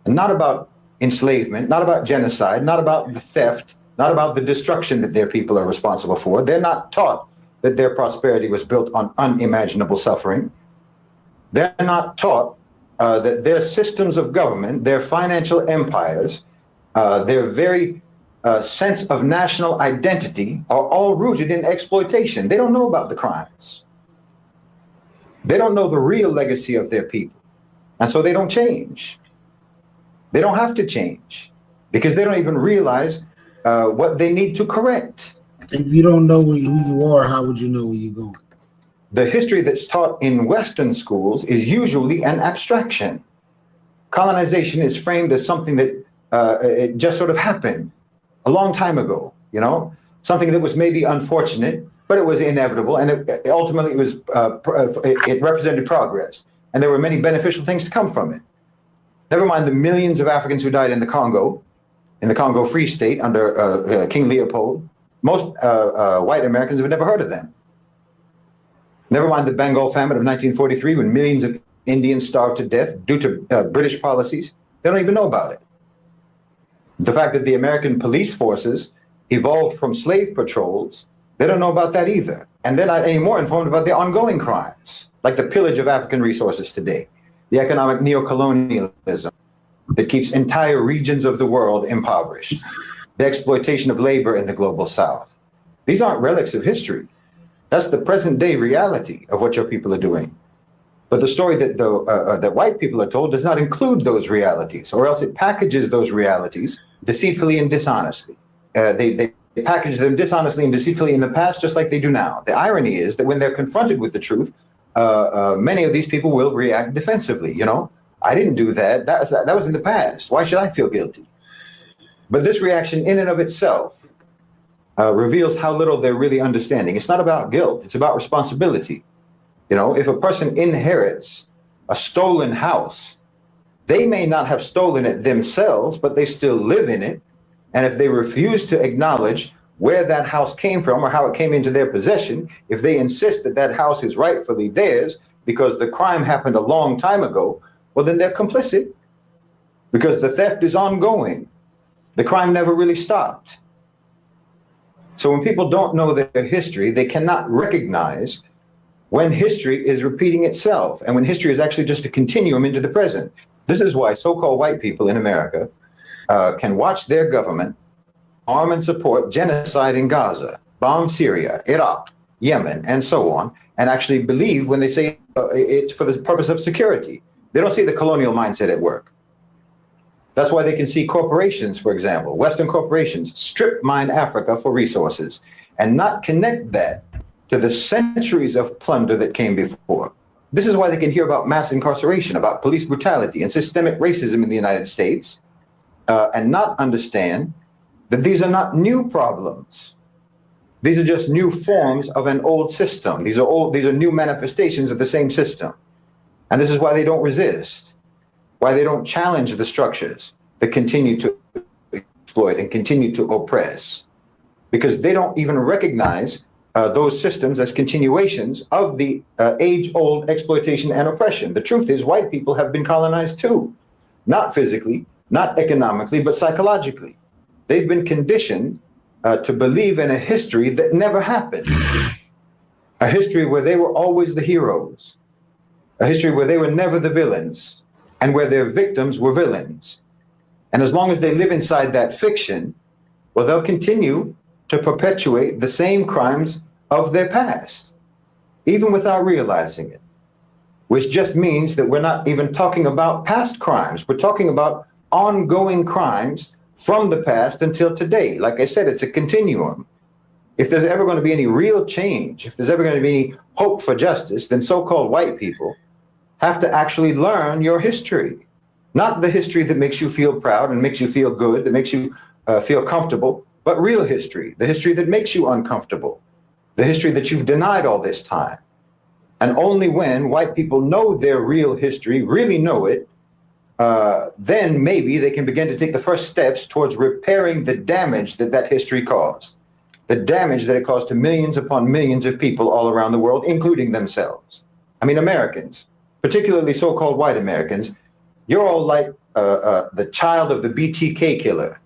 And not about enslavement, not about genocide, not about the theft, not about the destruction that their people are responsible for. They're not taught that their prosperity was built on unimaginable suffering. They're not taught that their systems of government, their financial empires, their very sense of national identity are all rooted in exploitation. They don't know about the crimes. They don't know the real legacy of their people. And so they don't change. They don't have to change because they don't even realize what they need to correct. If you don't know who you are, how would you know where you're going? The history that's taught in Western schools is usually an abstraction. Colonization is framed as something that it just sort of happened a long time ago, you know, something that was maybe unfortunate, but it was inevitable, and ultimately it represented progress, and there were many beneficial things to come from it. Never mind the millions of Africans who died in the Congo Free State under King Leopold. Most white Americans have never heard of them. Never mind the Bengal famine of 1943 when millions of Indians starved to death due to British policies. They don't even know about it. The fact that the American police forces evolved from slave patrols, they don't know about that either. And they're not any more informed about the ongoing crimes, like the pillage of African resources today, the economic neocolonialism that keeps entire regions of the world impoverished, the exploitation of labor in the global South. These aren't relics of history. That's the present day reality of what your people are doing. But the story that white people are told does not include those realities, or else it packages those realities deceitfully and dishonestly. They package them dishonestly and deceitfully in the past, just like they do now. The irony is that when they're confronted with the truth, many of these people will react defensively. You know, I didn't do that. That was in the past. Why should I feel guilty? But this reaction in and of itself reveals how little they're really understanding. It's not about guilt. It's about responsibility. You know, if a person inherits a stolen house, they may not have stolen it themselves, but they still live in it. And if they refuse to acknowledge where that house came from or how it came into their possession, if they insist that that house is rightfully theirs because the crime happened a long time ago, well, then they're complicit because the theft is ongoing. The crime never really stopped. So when people don't know their history, they cannot recognize when history is repeating itself and when history is actually just a continuum into the present. This is why so-called white people in America can watch their government arm and support genocide in Gaza, bomb Syria, Iraq, Yemen, and so on, and actually believe when they say it's for the purpose of security. They don't see the colonial mindset at work. That's why they can see corporations, for example, Western corporations, strip mine Africa for resources and not connect that to the centuries of plunder that came before. This is why they can hear about mass incarceration, about police brutality and systemic racism in the United States, and not understand that these are not new problems. These are just new forms of an old system. These are new manifestations of the same system. And this is why they don't resist, why they don't challenge the structures that continue to exploit and continue to oppress, because they don't even recognize those systems as continuations of the age-old exploitation and oppression. The truth is, white people have been colonized too, not physically, not economically, but psychologically. They've been conditioned to believe in a history that never happened, a history where they were always the heroes, a history where they were never the villains, and where their victims were villains. And as long as they live inside that fiction, well, they'll continue to perpetuate the same crimes of their past, even without realizing it, which just means that we're not even talking about past crimes. We're talking about ongoing crimes from the past until today. Like I said, it's a continuum. If there's ever going to be any real change, if there's ever going to be any hope for justice, then so-called white people have to actually learn your history, not the history that makes you feel proud and makes you feel good, that makes you feel comfortable, but real history, the history that makes you uncomfortable, the history that you've denied all this time. And only when white people know their real history, really know it, then maybe they can begin to take the first steps towards repairing the damage that that history caused, the damage that it caused to millions upon millions of people all around the world, including themselves. I mean, Americans, particularly so-called white Americans, you're all like the child of the BTK killer,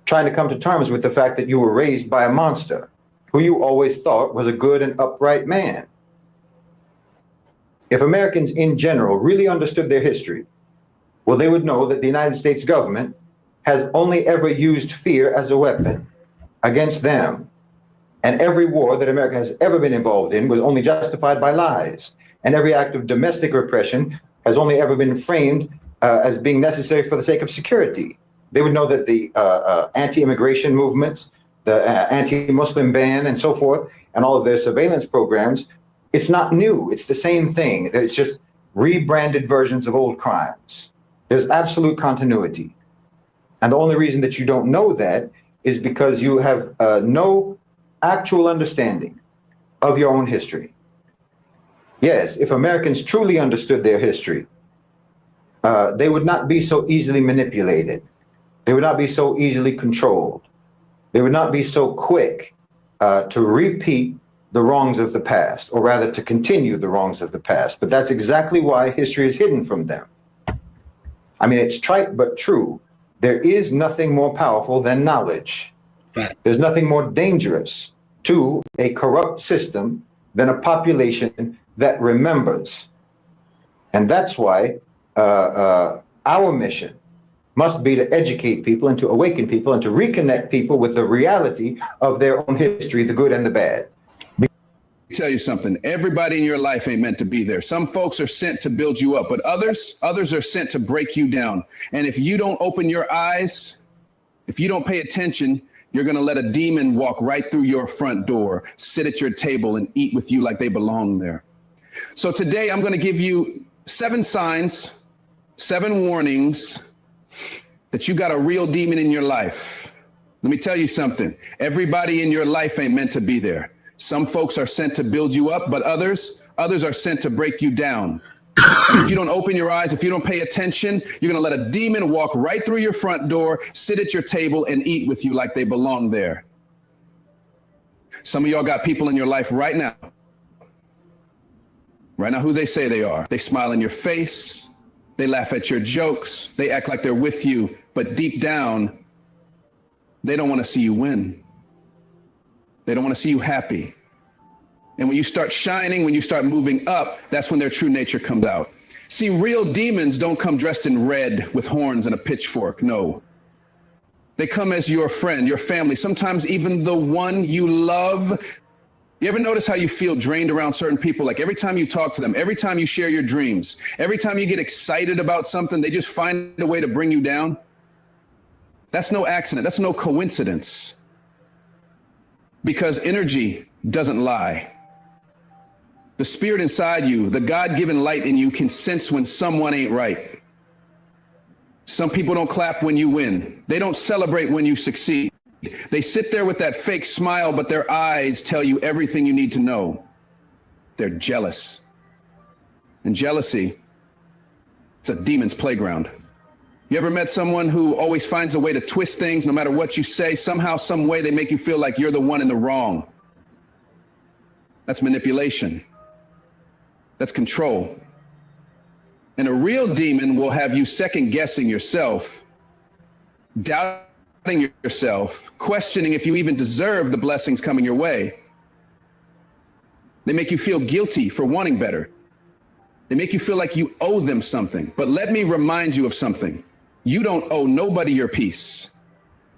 trying to come to terms with the fact that you were raised by a monster who you always thought was a good and upright man. If Americans in general really understood their history, well, they would know that the United States government has only ever used fear as a weapon against them. And every war that America has ever been involved in was only justified by lies. And every act of domestic repression has only ever been framed as being necessary for the sake of security. They would know that the anti-immigration movements, the anti-Muslim ban and so forth, and all of their surveillance programs, it's not new. It's the same thing. It's just rebranded versions of old crimes. There's absolute continuity. And the only reason that you don't know that is because you have no actual understanding of your own history. Yes, if Americans truly understood their history, they would not be so easily manipulated. They would not be so easily controlled. They would not be so quick to repeat the wrongs of the past, or rather to continue the wrongs of the past. But that's exactly why history is hidden from them. I mean, it's trite but true. There is nothing more powerful than knowledge. There's nothing more dangerous to a corrupt system than a population that remembers. And that's why our mission must be to educate people and to awaken people and to reconnect people with the reality of their own history, the good and the bad. Tell you something, everybody in your life ain't meant to be there. Some folks are sent to build you up, but others are sent to break you down. And if you don't open your eyes, if you don't pay attention, you're going to let a demon walk right through your front door, sit at your table and eat with you like they belong there. So today I'm going to give you 7 signs, 7 warnings that you got a real demon in your life. Let me tell you something. Everybody in your life ain't meant to be there. Some folks are sent to build you up, but others are sent to break you down. And if you don't open your eyes, if you don't pay attention, you're going to let a demon walk right through your front door, sit at your table and eat with you like they belong there. Some of y'all got people in your life right now who they say they are. They smile in your face. They laugh at your jokes. They act like they're with you, but deep down, they don't want to see you win. They don't want to see you happy. And when you start shining, when you start moving up, that's when their true nature comes out. See, real demons don't come dressed in red with horns and a pitchfork. No. They come as your friend, your family, sometimes even the one you love. You ever notice how you feel drained around certain people? Like every time you talk to them, every time you share your dreams, every time you get excited about something, they just find a way to bring you down. That's no accident. That's no coincidence. Because energy doesn't lie. The spirit inside you, the God-given light in you can sense when someone ain't right. Some people don't clap when you win. They don't celebrate when you succeed. They sit there with that fake smile, but their eyes tell you everything you need to know. They're jealous. And jealousy, it's a demon's playground. You ever met someone who always finds a way to twist things no matter what you say? Somehow, some way they make you feel like you're the one in the wrong. That's manipulation. That's control. And a real demon will have you second guessing yourself, doubting yourself, questioning if you even deserve the blessings coming your way. They make you feel guilty for wanting better. They make you feel like you owe them something. But let me remind you of something. You don't owe nobody your peace.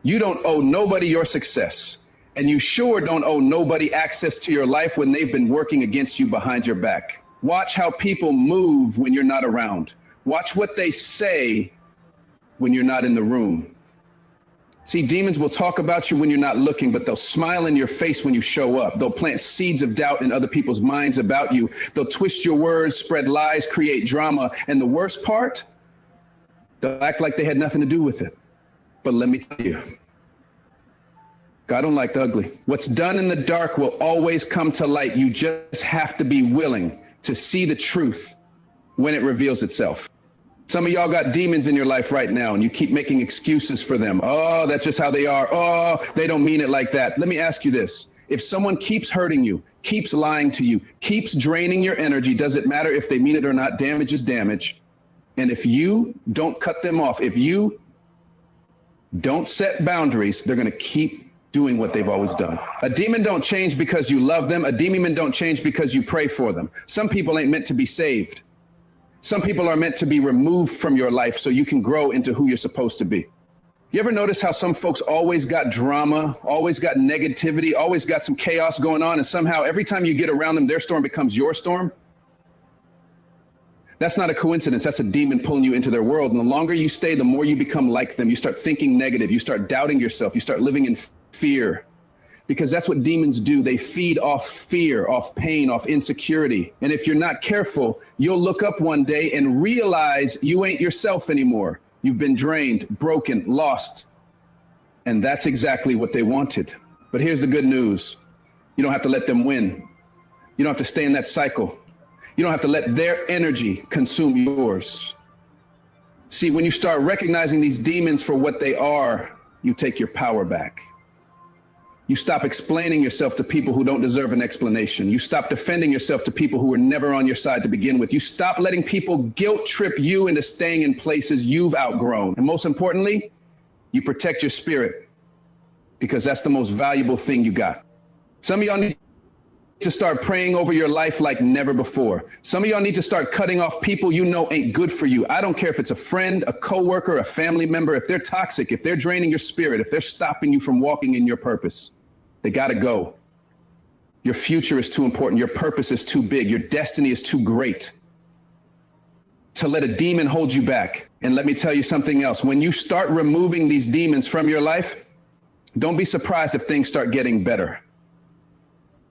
You don't owe nobody your success. And you sure don't owe nobody access to your life when they've been working against you behind your back. Watch how people move when you're not around. Watch what they say when you're not in the room. See, demons will talk about you when you're not looking, but they'll smile in your face when you show up. They'll plant seeds of doubt in other people's minds about you. They'll twist your words, spread lies, create drama. And the worst part, they'll act like they had nothing to do with it. But let me tell you, God don't like the ugly. What's done in the dark will always come to light. You just have to be willing to see the truth when it reveals itself. Some of y'all got demons in your life right now, and you keep making excuses for them. Oh, that's just how they are. Oh, they don't mean it like that. Let me ask you this. If someone keeps hurting you, keeps lying to you, keeps draining your energy, does it matter if they mean it or not? Damage is damage. And if you don't cut them off, if you don't set boundaries, they're going to keep doing what they've always done. A demon don't change because you love them. A demon don't change because you pray for them. Some people ain't meant to be saved. Some people are meant to be removed from your life so you can grow into who you're supposed to be. You ever notice how some folks always got drama, always got negativity, always got some chaos going on, and somehow every time you get around them, their storm becomes your storm? That's not a coincidence. That's a demon pulling you into their world. And the longer you stay, the more you become like them. You start thinking negative. You start doubting yourself. You start living in fear, because that's what demons do. They feed off fear, off pain, off insecurity. And if you're not careful, you'll look up one day and realize you ain't yourself anymore. You've been drained, broken, lost. And that's exactly what they wanted. But here's the good news. You don't have to let them win. You don't have to stay in that cycle. You don't have to let their energy consume yours. See, when you start recognizing these demons for what they are, you take your power back. You stop explaining yourself to people who don't deserve an explanation. You stop defending yourself to people who were never on your side to begin with. You stop letting people guilt trip you into staying in places you've outgrown. And most importantly, you protect your spirit, because that's the most valuable thing you got. Some of y'all need to start praying over your life like never before. Some of y'all need to start cutting off people you know ain't good for you. I don't care if it's a friend, a coworker, a family member. If they're toxic, if they're draining your spirit, if they're stopping you from walking in your purpose, they gotta go. Your future is too important. Your purpose is too big. Your destiny is too great to let a demon hold you back. And let me tell you something else. When you start removing these demons from your life, don't be surprised if things start getting better.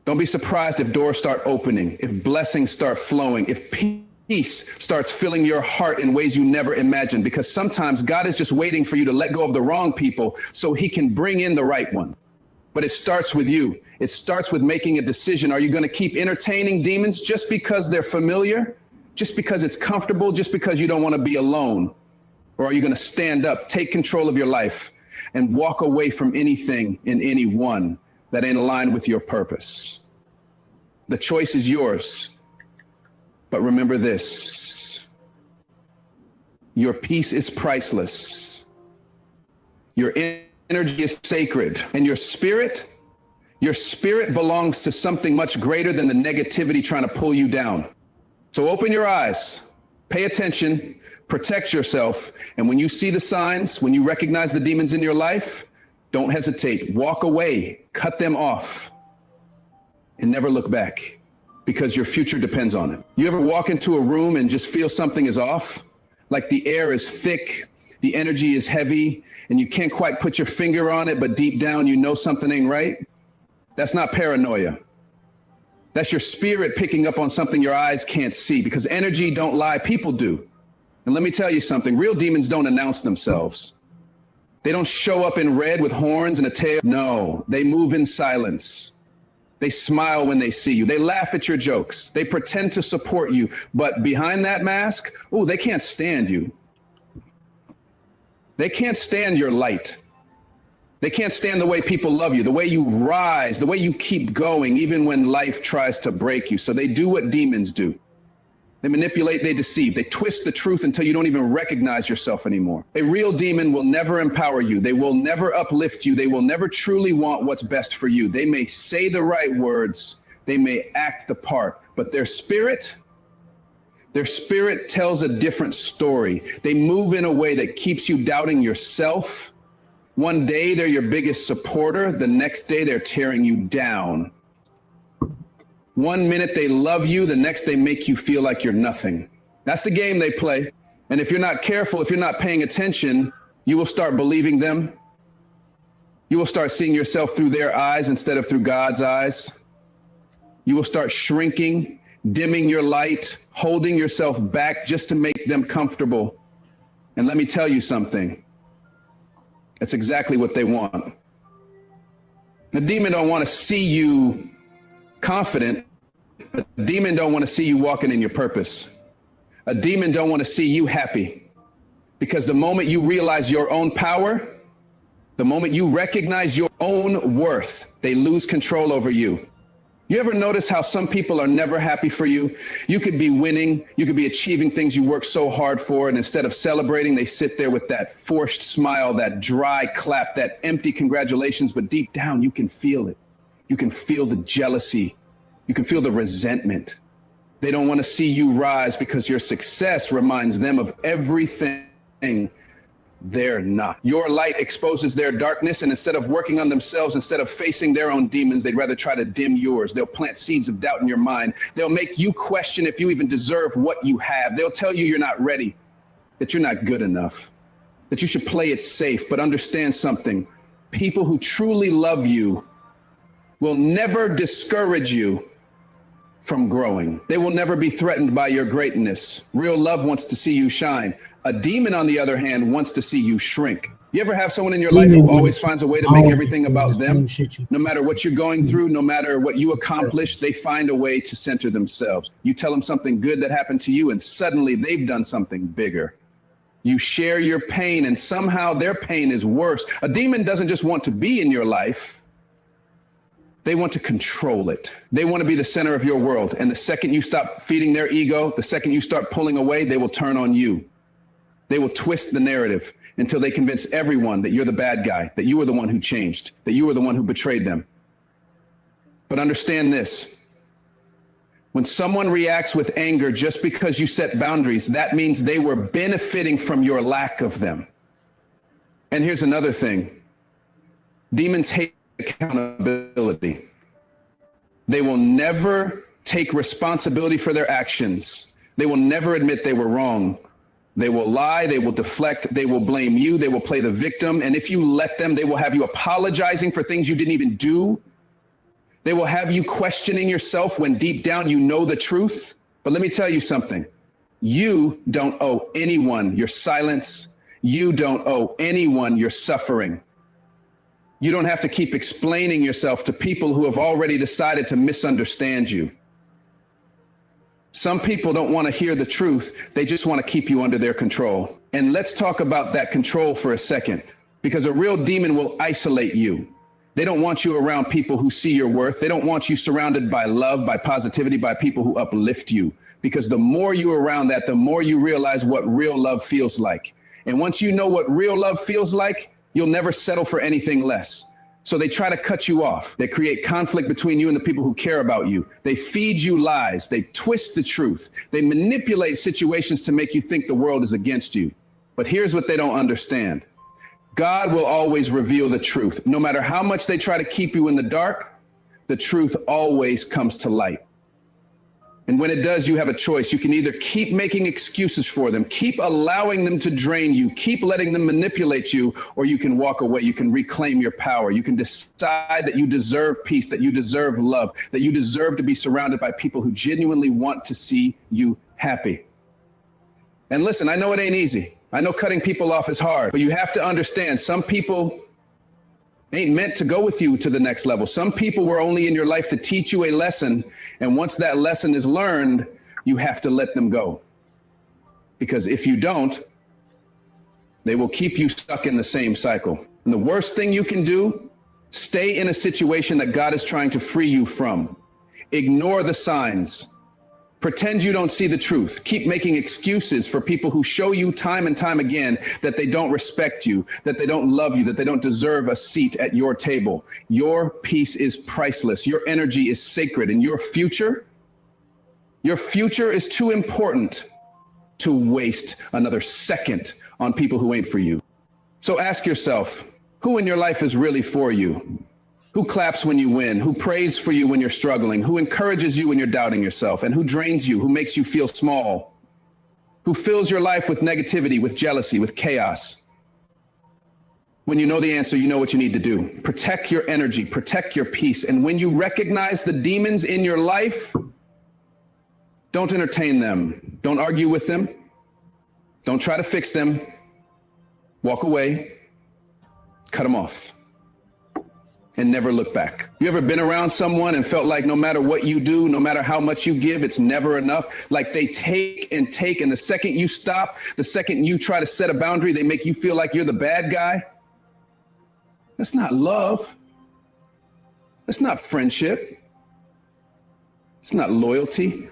Don't be surprised if doors start opening, if blessings start flowing, if peace starts filling your heart in ways you never imagined, because sometimes God is just waiting for you to let go of the wrong people so he can bring in the right one. But it starts with you. It starts with making a decision. Are you going to keep entertaining demons just because they're familiar, just because it's comfortable, just because you don't want to be alone? Or are you going to stand up, take control of your life, and walk away from anything and anyone that ain't aligned with your purpose? The choice is yours. But remember this: your peace is priceless. Your energy is sacred, and your spirit belongs to something much greater than the negativity trying to pull you down. So open your eyes, pay attention, protect yourself. And when you see the signs, when you recognize the demons in your life, don't hesitate. Walk away, cut them off, and never look back, because your future depends on it. You ever walk into a room and just feel something is off? Like the air is thick, the energy is heavy, and you can't quite put your finger on it, but deep down you know something ain't right? That's not paranoia. That's your spirit picking up on something your eyes can't see, because energy don't lie, people do. And let me tell you something, real demons don't announce themselves. They don't show up in red with horns and a tail. No, they move in silence. They smile when they see you. They laugh at your jokes. They pretend to support you. But behind that mask, oh, they can't stand you. They can't stand your light. They can't stand the way people love you, the way you rise, the way you keep going, even when life tries to break you. So they do what demons do. They manipulate, they deceive, they twist the truth until you don't even recognize yourself anymore. A real demon will never empower you. They will never uplift you. They will never truly want what's best for you. They may say the right words, they may act the part, but their spirit tells a different story. They move in a way that keeps you doubting yourself. One day they're your biggest supporter. The next day they're tearing you down. One minute they love you, the next they make you feel like you're nothing. That's the game they play. And if you're not careful, if you're not paying attention, you will start believing them. You will start seeing yourself through their eyes instead of through God's eyes. You will start shrinking, dimming your light, holding yourself back just to make them comfortable. And let me tell you something. That's exactly what they want. The demon don't want to see you confident. A demon don't want to see you walking in your purpose. A demon don't want to see you happy. Because the moment you realize your own power, the moment you recognize your own worth, they lose control over you. You ever notice how some people are never happy for you? You could be winning, you could be achieving things you worked so hard for, and instead of celebrating, they sit there with that forced smile, that dry clap, that empty congratulations, but deep down you can feel it. You can feel the jealousy. You can feel the resentment. They don't want to see you rise because your success reminds them of everything they're not. Your light exposes their darkness, and instead of working on themselves, instead of facing their own demons, they'd rather try to dim yours. They'll plant seeds of doubt in your mind. They'll make you question if you even deserve what you have. They'll tell you you're not ready, that you're not good enough, that you should play it safe. But understand something. People who truly love you will never discourage you from growing. They will never be threatened by your greatness. Real love wants to see you shine. A demon, on the other hand, wants to see you shrink. You ever have someone in your life who always finds a way to make everything about them? No matter what you're going through, no matter what you accomplish, they find a way to center themselves. You tell them something good that happened to you, and suddenly they've done something bigger. You share your pain, and somehow their pain is worse. A demon doesn't just want to be in your life. They want to control it. They want to be the center of your world. And the second you stop feeding their ego, the second you start pulling away, they will turn on you. They will twist the narrative until they convince everyone that you're the bad guy, that you were the one who changed, that you were the one who betrayed them. But understand this. When someone reacts with anger just because you set boundaries, that means they were benefiting from your lack of them. And here's another thing. Demons hate accountability. They will never take responsibility for their actions. They will never admit they were wrong. They will lie, they will deflect, they will blame you, they will play the victim. And if you let them, they will have you apologizing for things you didn't even do. They will have you questioning yourself when deep down you know the truth. But let me tell you something. You don't owe anyone your silence. You don't owe anyone your suffering. You don't have to keep explaining yourself to people who have already decided to misunderstand you. Some people don't want to hear the truth. They just want to keep you under their control. And let's talk about that control for a second, because a real demon will isolate you. They don't want you around people who see your worth. They don't want you surrounded by love, by positivity, by people who uplift you. Because the more you're around that, the more you realize what real love feels like. And once you know what real love feels like, you'll never settle for anything less. So they try to cut you off. They create conflict between you and the people who care about you. They feed you lies. They twist the truth. They manipulate situations to make you think the world is against you. But here's what they don't understand. God will always reveal the truth. No matter how much they try to keep you in the dark, the truth always comes to light. And when it does, you have a choice. You can either keep making excuses for them, keep allowing them to drain you, keep letting them manipulate you, or you can walk away. You can reclaim your power. You can decide that you deserve peace, that you deserve love, that you deserve to be surrounded by people who genuinely want to see you happy. And listen, I know it ain't easy. I know cutting people off is hard, but you have to understand some people ain't meant to go with you to the next level. Some people were only in your life to teach you a lesson. And once that lesson is learned, you have to let them go. Because if you don't, They will keep you stuck in the same cycle. And the worst thing you can do, stay in a situation that God is trying to free you from. Ignore the signs. Pretend you don't see the truth. Keep making excuses for people who show you time and time again that they don't respect you, that they don't love you, that they don't deserve a seat at your table. Your peace is priceless. Your energy is sacred. And your future is too important to waste another second on people who ain't for you. So ask yourself, who in your life is really for you? Who claps when you win? Who prays for you when you're struggling? Who encourages you when you're doubting yourself? And who drains you? Who makes you feel small? Who fills your life with negativity, with jealousy, with chaos? When you know the answer, you know what you need to do. Protect your energy, protect your peace. And when you recognize the demons in your life, don't entertain them. Don't argue with them. Don't try to fix them. Walk away. Cut them off. And never look back. You ever been around someone and felt like no matter what you do, no matter how much you give, it's never enough? Like they take, and the second you stop, the second you try to set a boundary, they make you feel like you're the bad guy? That's not love. That's not friendship. It's not loyalty.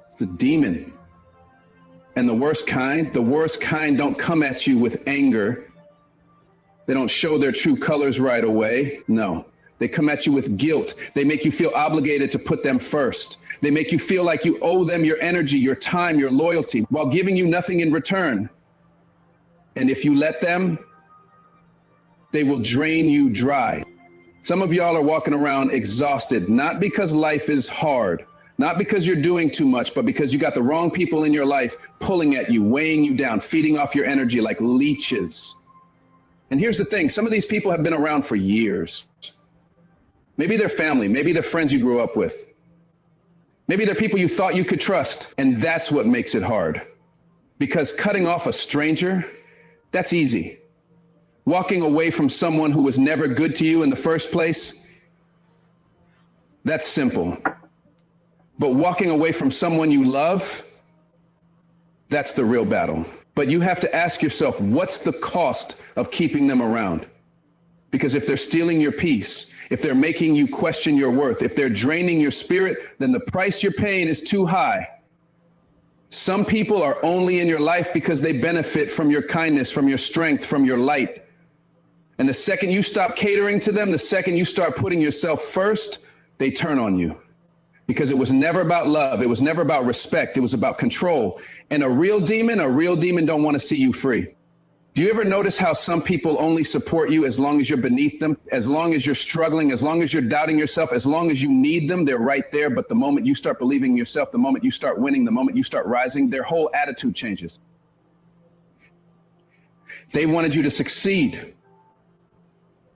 It's a demon. And the worst kind don't come at you with anger. They don't show their true colors right away. No, they come at you with guilt. They make you feel obligated to put them first. They make you feel like you owe them your energy, your time, your loyalty, while giving you nothing in return. And if you let them, they will drain you dry. Some of y'all are walking around exhausted, not because life is hard, not because you're doing too much, but because you got the wrong people in your life pulling at you, weighing you down, feeding off your energy like leeches. And here's the thing, some of these people have been around for years. Maybe they're family, maybe they're friends you grew up with. Maybe they're people you thought you could trust, and that's what makes it hard. Because cutting off a stranger, that's easy. Walking away from someone who was never good to you in the first place, that's simple. But walking away from someone you love, that's the real battle. But you have to ask yourself, what's the cost of keeping them around? Because if they're stealing your peace, if they're making you question your worth, if they're draining your spirit, then the price you're paying is too high. Some people are only in your life because they benefit from your kindness, from your strength, from your light. And the second you stop catering to them, the second you start putting yourself first, they turn on you. Because it was never about love. It was never about respect. It was about control. And a real demon don't want to see you free. Do you ever notice how some people only support you as long as you're beneath them, as long as you're struggling, as long as you're doubting yourself, as long as you need them, they're right there. But the moment you start believing in yourself, the moment you start winning, the moment you start rising, their whole attitude changes. They wanted you to succeed.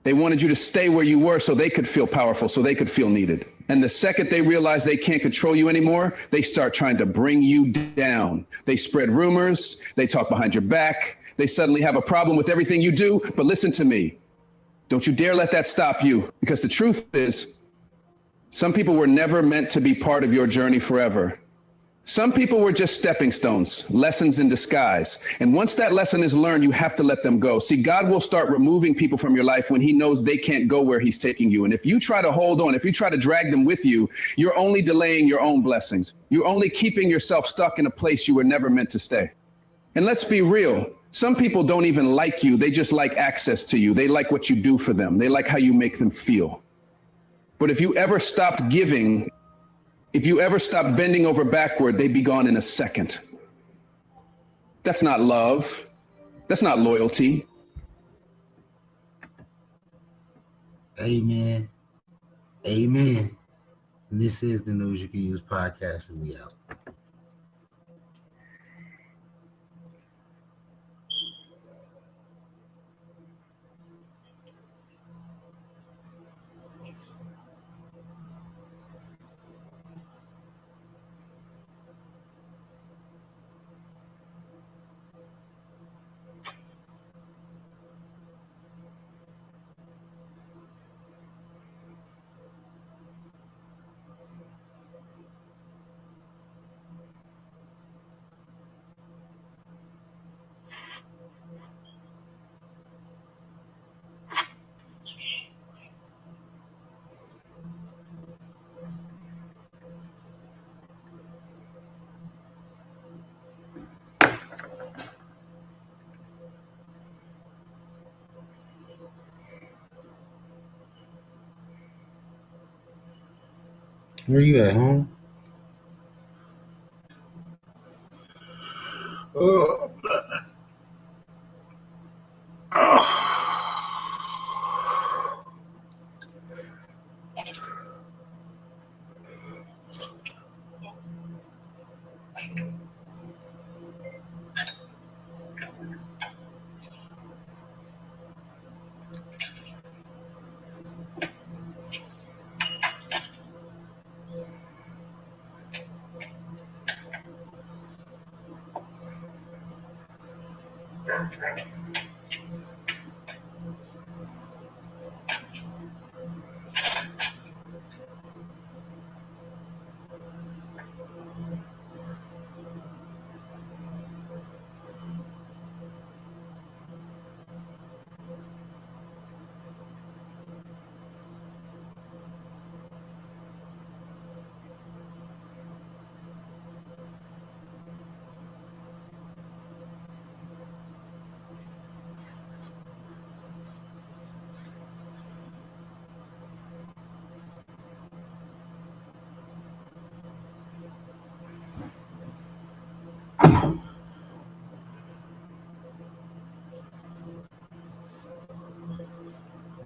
They wanted you to stay where you were so they could feel powerful, so they could feel needed. And the second they realize they can't control you anymore, they start trying to bring you down. They spread rumors, they talk behind your back, they suddenly have a problem with everything you do. But listen to me, don't you dare let that stop you, because the truth is, some people were never meant to be part of your journey forever. Some people were just stepping stones, lessons in disguise. And once that lesson is learned, you have to let them go. See, God will start removing people from your life when he knows they can't go where he's taking you. And if you try to hold on, if you try to drag them with you, you're only delaying your own blessings. You're only keeping yourself stuck in a place you were never meant to stay. And let's be real. Some people don't even like you. They just like access to you. They like what you do for them. They like how you make them feel. But if you ever stopped giving, if you ever stop bending over backward, they'd be gone in a second. That's not love. That's not loyalty. Amen. Amen. And this is the News You Can Use podcast, and we out. Where you at home?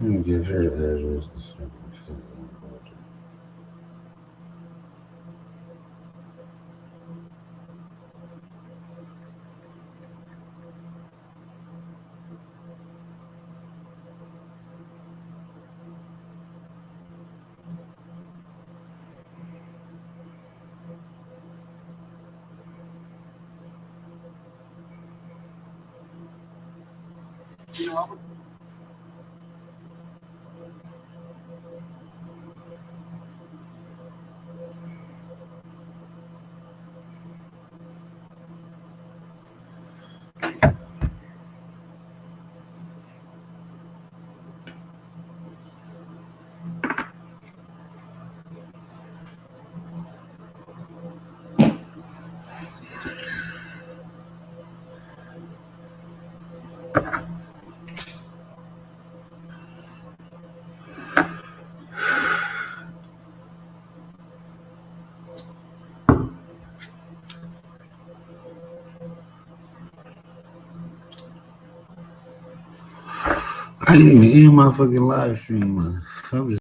Let me give her the address. I didn't even end my fucking live stream. I'm just